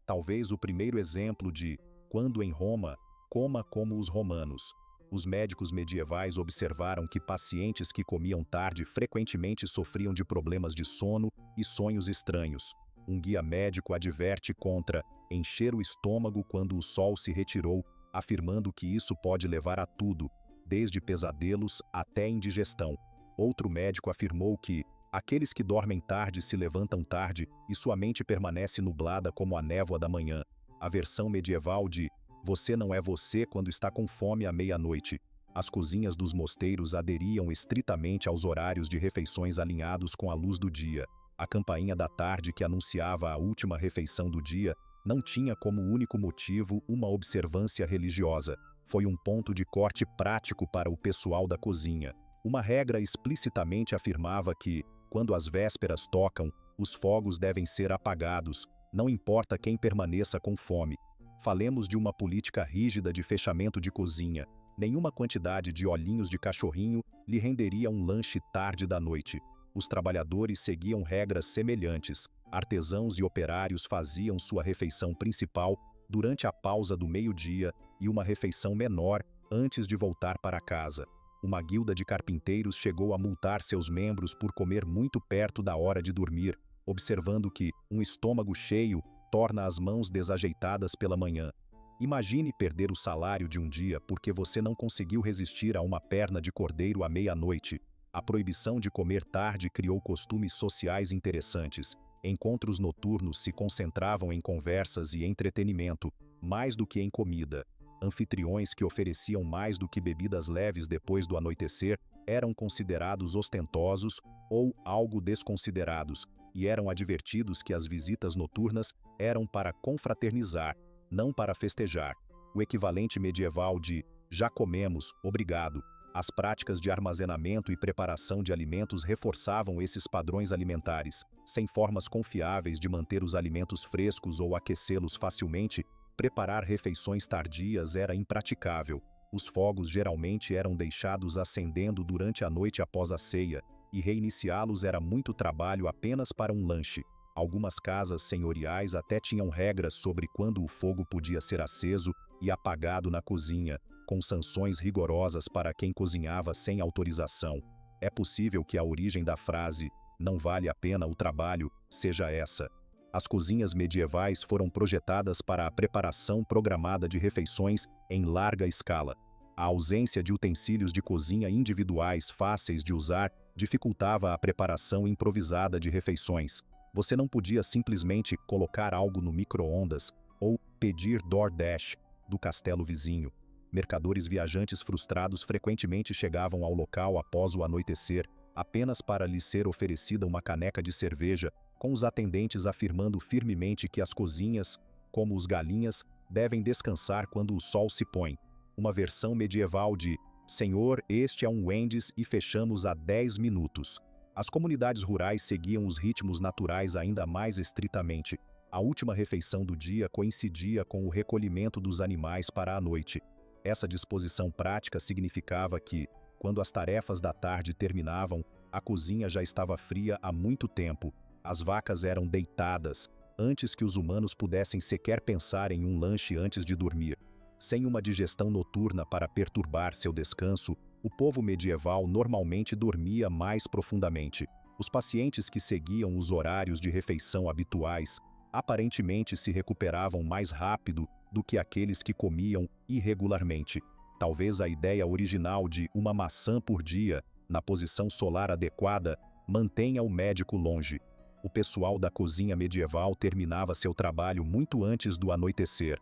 Talvez o primeiro exemplo de, quando em Roma, coma como os romanos. Os médicos medievais observaram que pacientes que comiam tarde frequentemente sofriam de problemas de sono e sonhos estranhos. Um guia médico adverte contra encher o estômago quando o sol se retirou, afirmando que isso pode levar a tudo, desde pesadelos até indigestão. Outro médico afirmou que aqueles que dormem tarde se levantam tarde e sua mente permanece nublada como a névoa da manhã. A versão medieval de "você não é você quando está com fome à meia-noite". As cozinhas dos mosteiros aderiam estritamente aos horários de refeições alinhados com a luz do dia. A campainha da tarde que anunciava a última refeição do dia não tinha como único motivo uma observância religiosa. Foi um ponto de corte prático para o pessoal da cozinha. Uma regra explicitamente afirmava que, quando as vésperas tocam, os fogos devem ser apagados, não importa quem permaneça com fome. Falemos de uma política rígida de fechamento de cozinha. Nenhuma quantidade de olhinhos de cachorrinho lhe renderia um lanche tarde da noite. Os trabalhadores seguiam regras semelhantes. Artesãos e operários faziam sua refeição principal durante a pausa do meio-dia e uma refeição menor antes de voltar para casa. Uma guilda de carpinteiros chegou a multar seus membros por comer muito perto da hora de dormir, observando que um estômago cheio torna as mãos desajeitadas pela manhã. Imagine perder o salário de um dia porque você não conseguiu resistir a uma perna de cordeiro à meia-noite. A proibição de comer tarde criou costumes sociais interessantes. Encontros noturnos se concentravam em conversas e entretenimento, mais do que em comida. Anfitriões que ofereciam mais do que bebidas leves depois do anoitecer eram considerados ostentosos ou algo desconsiderados, e eram advertidos que as visitas noturnas eram para confraternizar, não para festejar. O equivalente medieval de "já comemos, obrigado". As práticas de armazenamento e preparação de alimentos reforçavam esses padrões alimentares. Sem formas confiáveis de manter os alimentos frescos ou aquecê-los facilmente, preparar refeições tardias era impraticável. Os fogos geralmente eram deixados acendendo durante a noite após a ceia, e reiniciá-los era muito trabalho apenas para um lanche. Algumas casas senhoriais até tinham regras sobre quando o fogo podia ser aceso e apagado na cozinha, com sanções rigorosas para quem cozinhava sem autorização. É possível que a origem da frase "não vale a pena o trabalho" seja essa. As cozinhas medievais foram projetadas para a preparação programada de refeições em larga escala. A ausência de utensílios de cozinha individuais fáceis de usar dificultava a preparação improvisada de refeições. Você não podia simplesmente colocar algo no micro-ondas ou pedir DoorDash do castelo vizinho. Mercadores viajantes frustrados frequentemente chegavam ao local após o anoitecer, apenas para lhes ser oferecida uma caneca de cerveja, com os atendentes afirmando firmemente que as cozinhas, como os galinhas, devem descansar quando o sol se põe. Uma versão medieval de "Senhor, este é um Wendy's e fechamos há 10 minutos". As comunidades rurais seguiam os ritmos naturais ainda mais estritamente. A última refeição do dia coincidia com o recolhimento dos animais para a noite. Essa disposição prática significava que, quando as tarefas da tarde terminavam, a cozinha já estava fria há muito tempo. As vacas eram deitadas, antes que os humanos pudessem sequer pensar em um lanche antes de dormir. Sem uma digestão noturna para perturbar seu descanso, o povo medieval normalmente dormia mais profundamente. Os pacientes que seguiam os horários de refeição habituais aparentemente se recuperavam mais rápido do que aqueles que comiam irregularmente. Talvez a ideia original de uma maçã por dia, na posição solar adequada, mantenha o médico longe. O pessoal da cozinha medieval terminava seu trabalho muito antes do anoitecer.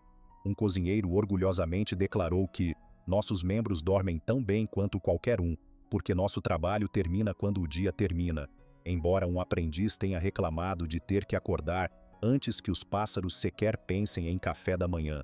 Um cozinheiro orgulhosamente declarou que "nossos membros dormem tão bem quanto qualquer um, porque nosso trabalho termina quando o dia termina", embora um aprendiz tenha reclamado de ter que acordar antes que os pássaros sequer pensem em café da manhã.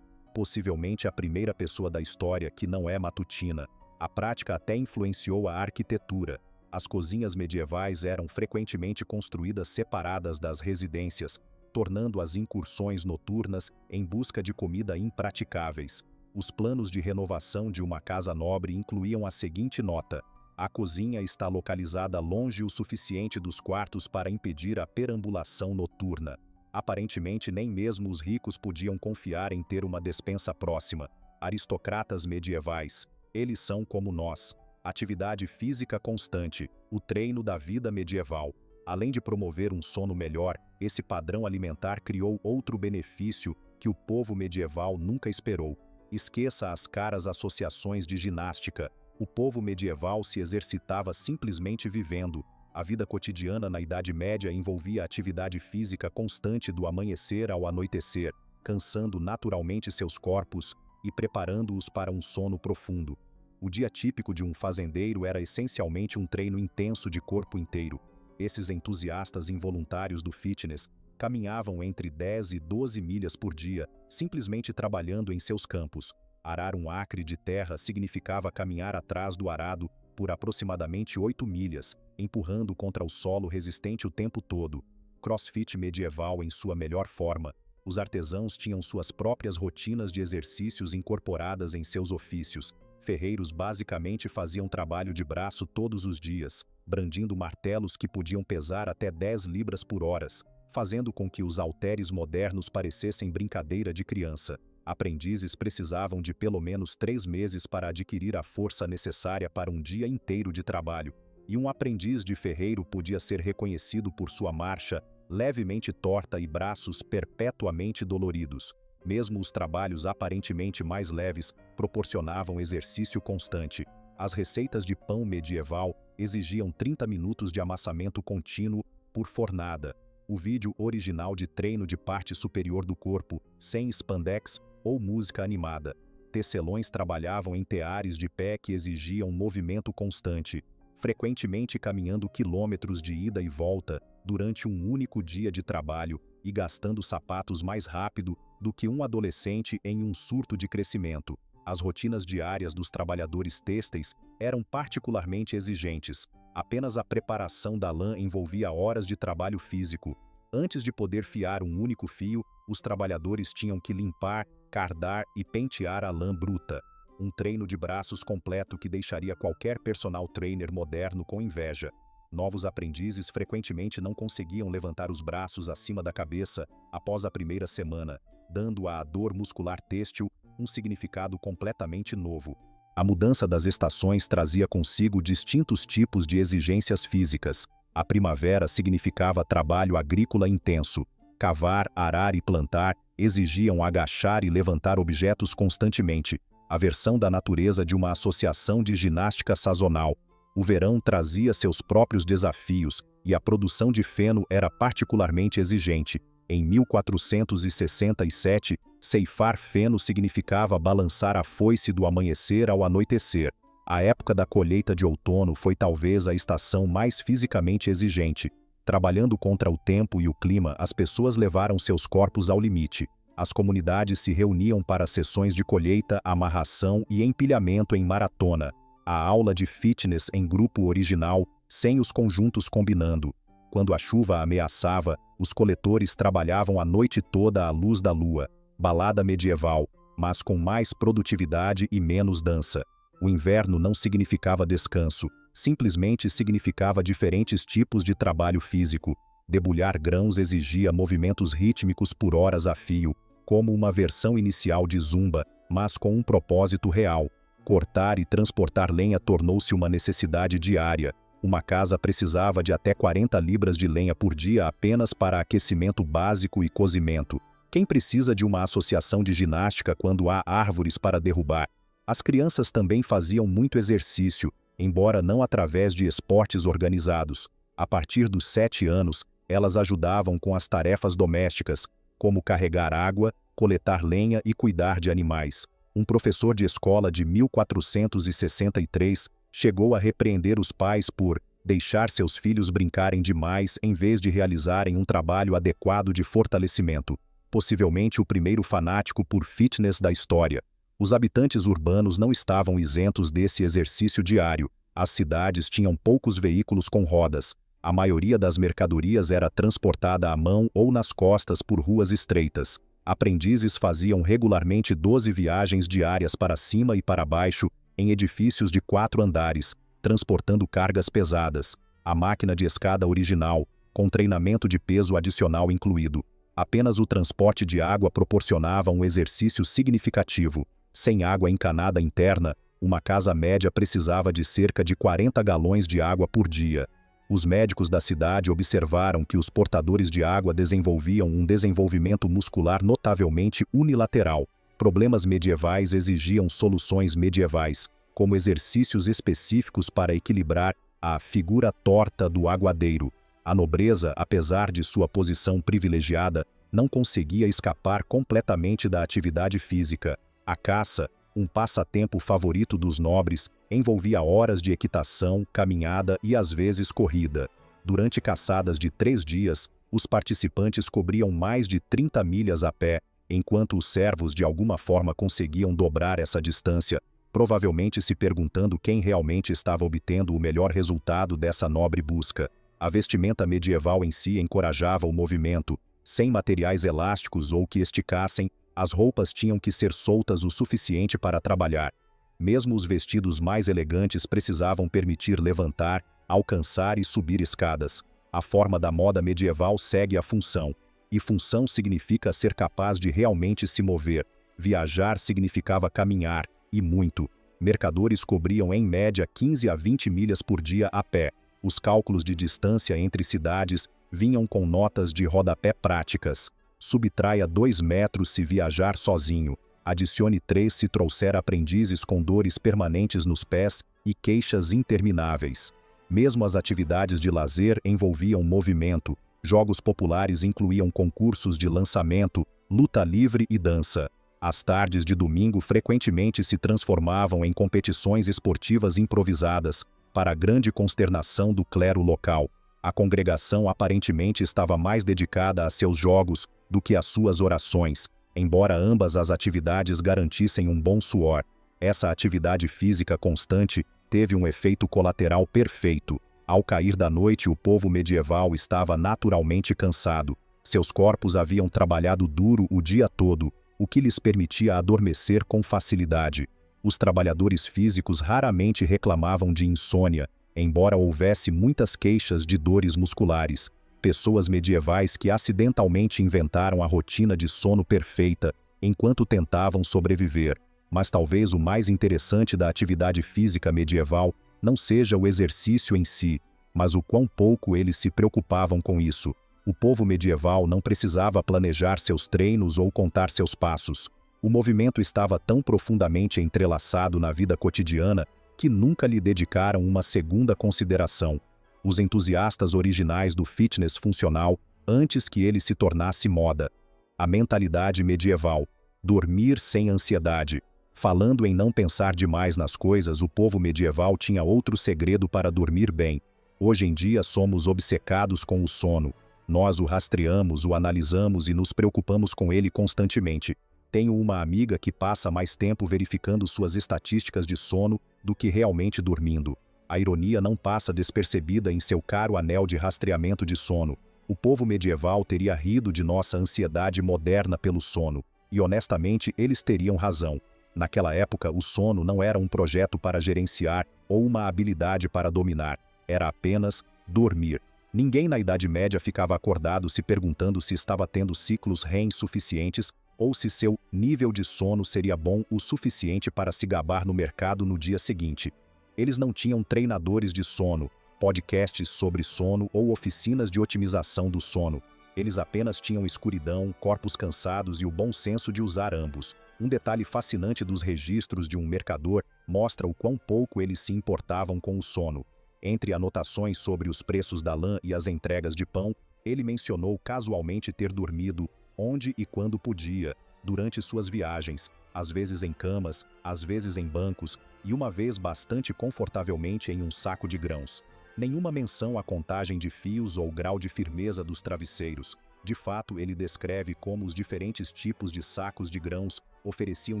Possivelmente a primeira pessoa da história que não é matutina. A prática até influenciou a arquitetura. As cozinhas medievais eram frequentemente construídas separadas das residências, tornando as incursões noturnas em busca de comida impraticáveis. Os planos de renovação de uma casa nobre incluíam a seguinte nota: a cozinha está localizada longe o suficiente dos quartos para impedir a perambulação noturna. Aparentemente, nem mesmo os ricos podiam confiar em ter uma despensa próxima. Aristocratas medievais, eles são como nós. Atividade física constante, o treino da vida medieval. Além de promover um sono melhor, esse padrão alimentar criou outro benefício que o povo medieval nunca esperou. Esqueça as caras associações de ginástica. O povo medieval se exercitava simplesmente vivendo. A vida cotidiana na Idade Média envolvia atividade física constante do amanhecer ao anoitecer, cansando naturalmente seus corpos e preparando-os para um sono profundo. O dia típico de um fazendeiro era essencialmente um treino intenso de corpo inteiro. Esses entusiastas involuntários do fitness caminhavam entre 10 e 12 milhas por dia, simplesmente trabalhando em seus campos. Arar um acre de terra significava caminhar atrás do arado por aproximadamente 8 milhas, empurrando contra o solo resistente o tempo todo. CrossFit medieval em sua melhor forma. Os artesãos tinham suas próprias rotinas de exercícios incorporadas em seus ofícios. Ferreiros basicamente faziam trabalho de braço todos os dias, brandindo martelos que podiam pesar até 10 libras por hora, fazendo com que os halteres modernos parecessem brincadeira de criança. Aprendizes precisavam de pelo menos 3 meses para adquirir a força necessária para um dia inteiro de trabalho, e um aprendiz de ferreiro podia ser reconhecido por sua marcha levemente torta e braços perpetuamente doloridos. Mesmo os trabalhos aparentemente mais leves proporcionavam exercício constante. As receitas de pão medieval exigiam 30 minutos de amassamento contínuo por fornada. O vídeo original de treino de parte superior do corpo, sem spandex ou música animada. Tecelões trabalhavam em teares de pé que exigiam movimento constante, frequentemente caminhando quilômetros de ida e volta durante um único dia de trabalho e gastando sapatos mais rápido do que um adolescente em um surto de crescimento. As rotinas diárias dos trabalhadores têxteis eram particularmente exigentes. Apenas a preparação da lã envolvia horas de trabalho físico. Antes de poder fiar um único fio, os trabalhadores tinham que limpar, cardar e pentear a lã bruta. Um treino de braços completo que deixaria qualquer personal trainer moderno com inveja. Novos aprendizes frequentemente não conseguiam levantar os braços acima da cabeça após a primeira semana, dando à dor muscular têxtil um significado completamente novo. A mudança das estações trazia consigo distintos tipos de exigências físicas. A primavera significava trabalho agrícola intenso. Cavar, arar e plantar exigiam agachar e levantar objetos constantemente. A versão da natureza de uma associação de ginástica sazonal. O verão trazia seus próprios desafios e a produção de feno era particularmente exigente. Em 1467, ceifar feno significava balançar a foice do amanhecer ao anoitecer. A época da colheita de outono foi talvez a estação mais fisicamente exigente. Trabalhando contra o tempo e o clima, as pessoas levaram seus corpos ao limite. As comunidades se reuniam para sessões de colheita, amarração e empilhamento em maratona. A aula de fitness em grupo original, sem os conjuntos combinando. Quando a chuva ameaçava, os coletores trabalhavam a noite toda à luz da lua. Balada medieval, mas com mais produtividade e menos dança. O inverno não significava descanso, simplesmente significava diferentes tipos de trabalho físico. Debulhar grãos exigia movimentos rítmicos por horas a fio, como uma versão inicial de zumba, mas com um propósito real. Cortar e transportar lenha tornou-se uma necessidade diária. Uma casa precisava de até 40 libras de lenha por dia apenas para aquecimento básico e cozimento. Quem precisa de uma associação de ginástica quando há árvores para derrubar? As crianças também faziam muito exercício, embora não através de esportes organizados. A partir dos 7 anos, elas ajudavam com as tarefas domésticas, como carregar água, coletar lenha e cuidar de animais. Um professor de escola de 1463 chegou a repreender os pais por deixar seus filhos brincarem demais em vez de realizarem um trabalho adequado de fortalecimento. Possivelmente o primeiro fanático por fitness da história. Os habitantes urbanos não estavam isentos desse exercício diário. As cidades tinham poucos veículos com rodas. A maioria das mercadorias era transportada à mão ou nas costas por ruas estreitas. Aprendizes faziam regularmente 12 viagens diárias para cima e para baixo, em edifícios de 4 andares, transportando cargas pesadas. A máquina de escada original, com treinamento de peso adicional incluído. Apenas o transporte de água proporcionava um exercício significativo. Sem água encanada interna, uma casa média precisava de cerca de 40 galões de água por dia. Os médicos da cidade observaram que os portadores de água desenvolviam um desenvolvimento muscular notavelmente unilateral. Problemas medievais exigiam soluções medievais, como exercícios específicos para equilibrar a figura torta do aguadeiro. A nobreza, apesar de sua posição privilegiada, não conseguia escapar completamente da atividade física. A caça, um passatempo favorito dos nobres, envolvia horas de equitação, caminhada e às vezes corrida. Durante caçadas de 3 dias, os participantes cobriam mais de 30 milhas a pé, enquanto os servos de alguma forma conseguiam dobrar essa distância, provavelmente se perguntando quem realmente estava obtendo o melhor resultado dessa nobre busca. A vestimenta medieval em si encorajava o movimento. Sem materiais elásticos ou que esticassem, as roupas tinham que ser soltas o suficiente para trabalhar. Mesmo os vestidos mais elegantes precisavam permitir levantar, alcançar e subir escadas. A forma da moda medieval segue a função. E função significa ser capaz de realmente se mover. Viajar significava caminhar, e muito. Mercadores cobriam em média 15 a 20 milhas por dia a pé. Os cálculos de distância entre cidades vinham com notas de rodapé práticas. Subtraia 2 metros se viajar sozinho. Adicione 3 se trouxer aprendizes com dores permanentes nos pés e queixas intermináveis. Mesmo as atividades de lazer envolviam movimento. Jogos populares incluíam concursos de lançamento, luta livre e dança. As tardes de domingo frequentemente se transformavam em competições esportivas improvisadas, para a grande consternação do clero local. A congregação aparentemente estava mais dedicada a seus jogos do que às suas orações, embora ambas as atividades garantissem um bom suor. Essa atividade física constante teve um efeito colateral perfeito. Ao cair da noite, o povo medieval estava naturalmente cansado. Seus corpos haviam trabalhado duro o dia todo, o que lhes permitia adormecer com facilidade. Os trabalhadores físicos raramente reclamavam de insônia, embora houvesse muitas queixas de dores musculares. Pessoas medievais que acidentalmente inventaram a rotina de sono perfeita enquanto tentavam sobreviver. Mas talvez o mais interessante da atividade física medieval não seja o exercício em si, mas o quão pouco eles se preocupavam com isso. O povo medieval não precisava planejar seus treinos ou contar seus passos. O movimento estava tão profundamente entrelaçado na vida cotidiana que nunca lhe dedicaram uma segunda consideração. Os entusiastas originais do fitness funcional antes que ele se tornasse moda. A mentalidade medieval. Dormir sem ansiedade. Falando em não pensar demais nas coisas, o povo medieval tinha outro segredo para dormir bem. Hoje em dia somos obcecados com o sono. Nós o rastreamos, o analisamos e nos preocupamos com ele constantemente. Tenho uma amiga que passa mais tempo verificando suas estatísticas de sono do que realmente dormindo. A ironia não passa despercebida em seu caro anel de rastreamento de sono. O povo medieval teria rido de nossa ansiedade moderna pelo sono. E honestamente, eles teriam razão. Naquela época, o sono não era um projeto para gerenciar ou uma habilidade para dominar. Era apenas dormir. Ninguém na Idade Média ficava acordado se perguntando se estava tendo ciclos REM suficientes ou se seu nível de sono seria bom o suficiente para se gabar no mercado no dia seguinte. Eles não tinham treinadores de sono, podcasts sobre sono ou oficinas de otimização do sono. Eles apenas tinham escuridão, corpos cansados e o bom senso de usar ambos. Um detalhe fascinante dos registros de um mercador mostra o quão pouco eles se importavam com o sono. Entre anotações sobre os preços da lã e as entregas de pão, ele mencionou casualmente ter dormido onde e quando podia, durante suas viagens, às vezes em camas, às vezes em bancos, e uma vez bastante confortavelmente em um saco de grãos. Nenhuma menção à contagem de fios ou grau de firmeza dos travesseiros. De fato, ele descreve como os diferentes tipos de sacos de grãos ofereciam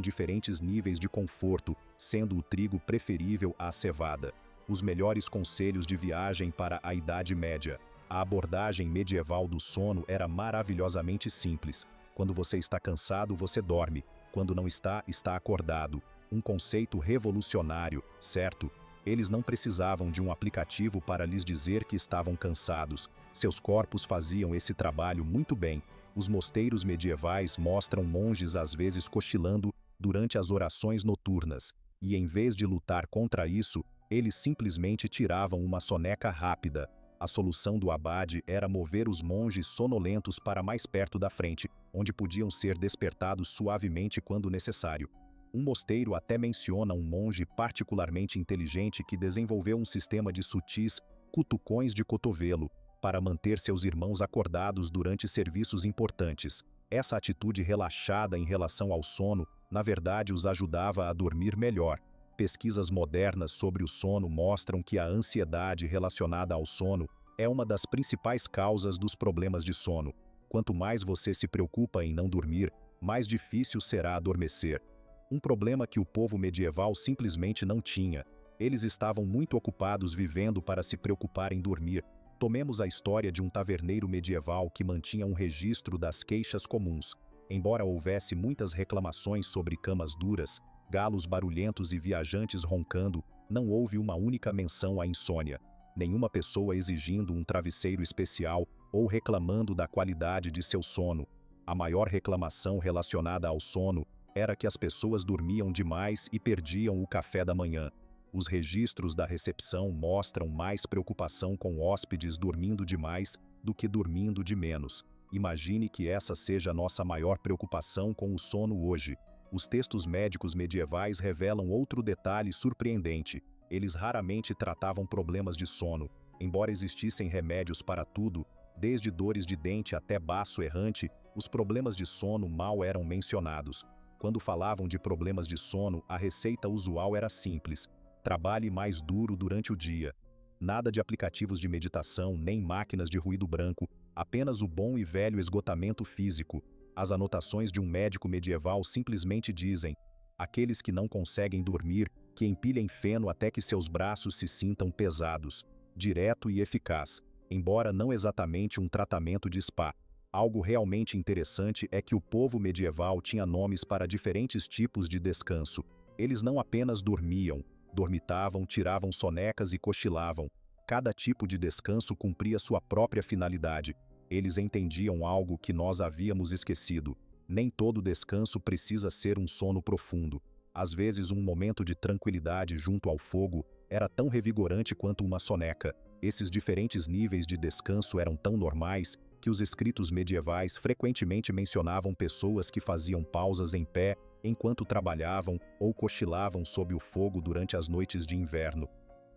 diferentes níveis de conforto, sendo o trigo preferível à cevada. Os melhores conselhos de viagem para a Idade Média. A abordagem medieval do sono era maravilhosamente simples. Quando você está cansado, você dorme. Quando não está, está acordado. Um conceito revolucionário, certo? Eles não precisavam de um aplicativo para lhes dizer que estavam cansados. Seus corpos faziam esse trabalho muito bem. Os mosteiros medievais mostram monges às vezes cochilando durante as orações noturnas. E em vez de lutar contra isso, eles simplesmente tiravam uma soneca rápida. A solução do abade era mover os monges sonolentos para mais perto da frente, onde podiam ser despertados suavemente quando necessário. Um mosteiro até menciona um monge particularmente inteligente que desenvolveu um sistema de sutis cutucões de cotovelo para manter seus irmãos acordados durante serviços importantes. Essa atitude relaxada em relação ao sono, na verdade, os ajudava a dormir melhor. Pesquisas modernas sobre o sono mostram que a ansiedade relacionada ao sono é uma das principais causas dos problemas de sono. Quanto mais você se preocupa em não dormir, mais difícil será adormecer. Um problema que o povo medieval simplesmente não tinha. Eles estavam muito ocupados vivendo para se preocupar em dormir. Tomemos a história de um taverneiro medieval que mantinha um registro das queixas comuns. Embora houvesse muitas reclamações sobre camas duras, galos barulhentos e viajantes roncando, não houve uma única menção à insônia. Nenhuma pessoa exigindo um travesseiro especial ou reclamando da qualidade de seu sono. A maior reclamação relacionada ao sono era que as pessoas dormiam demais e perdiam o café da manhã. Os registros da recepção mostram mais preocupação com hóspedes dormindo demais do que dormindo de menos. Imagine que essa seja a nossa maior preocupação com o sono hoje. Os textos médicos medievais revelam outro detalhe surpreendente. Eles raramente tratavam problemas de sono. Embora existissem remédios para tudo, desde dores de dente até baço errante, os problemas de sono mal eram mencionados. Quando falavam de problemas de sono, a receita usual era simples: trabalhe mais duro durante o dia. Nada de aplicativos de meditação, nem máquinas de ruído branco, apenas o bom e velho esgotamento físico. As anotações de um médico medieval simplesmente dizem: aqueles que não conseguem dormir, que empilhem feno até que seus braços se sintam pesados. Direto e eficaz, embora não exatamente um tratamento de spa. Algo realmente interessante é que o povo medieval tinha nomes para diferentes tipos de descanso. Eles não apenas dormiam, dormitavam, tiravam sonecas e cochilavam. Cada tipo de descanso cumpria sua própria finalidade. Eles entendiam algo que nós havíamos esquecido. Nem todo descanso precisa ser um sono profundo. Às vezes, um momento de tranquilidade junto ao fogo era tão revigorante quanto uma soneca. Esses diferentes níveis de descanso eram tão normais que os escritos medievais frequentemente mencionavam pessoas que faziam pausas em pé enquanto trabalhavam ou cochilavam sob o fogo durante as noites de inverno.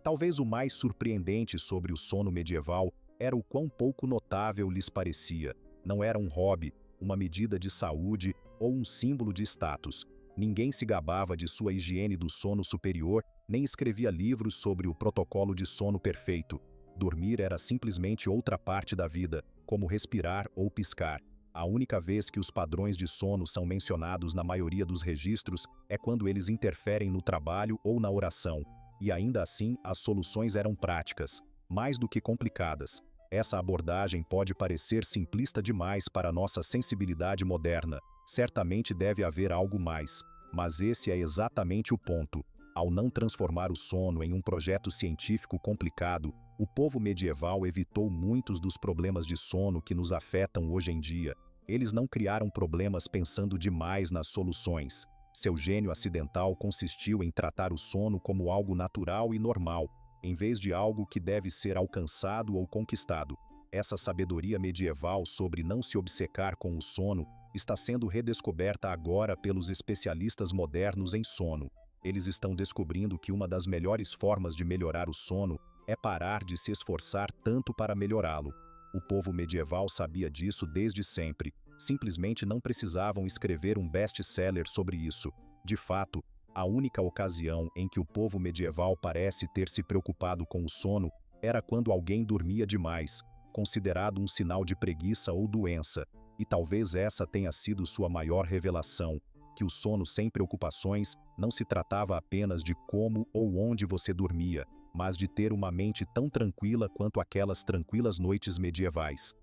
Talvez o mais surpreendente sobre o sono medieval era o quão pouco notável lhes parecia. Não era um hobby, uma medida de saúde ou um símbolo de status. Ninguém se gabava de sua higiene do sono superior, nem escrevia livros sobre o protocolo de sono perfeito. Dormir era simplesmente outra parte da vida, como respirar ou piscar. A única vez que os padrões de sono são mencionados na maioria dos registros é quando eles interferem no trabalho ou na oração. E ainda assim, as soluções eram práticas, mais do que complicadas. Essa abordagem pode parecer simplista demais para nossa sensibilidade moderna. Certamente deve haver algo mais. Mas esse é exatamente o ponto. Ao não transformar o sono em um projeto científico complicado, o povo medieval evitou muitos dos problemas de sono que nos afetam hoje em dia. Eles não criaram problemas pensando demais nas soluções. Seu gênio acidental consistiu em tratar o sono como algo natural e normal, em vez de algo que deve ser alcançado ou conquistado. Essa sabedoria medieval sobre não se obcecar com o sono está sendo redescoberta agora pelos especialistas modernos em sono. Eles estão descobrindo que uma das melhores formas de melhorar o sono é parar de se esforçar tanto para melhorá-lo. O povo medieval sabia disso desde sempre. Simplesmente não precisavam escrever um best-seller sobre isso. De fato, a única ocasião em que o povo medieval parece ter se preocupado com o sono era quando alguém dormia demais, considerado um sinal de preguiça ou doença. E talvez essa tenha sido sua maior revelação, que o sono sem preocupações não se tratava apenas de como ou onde você dormia, mas de ter uma mente tão tranquila quanto aquelas tranquilas noites medievais.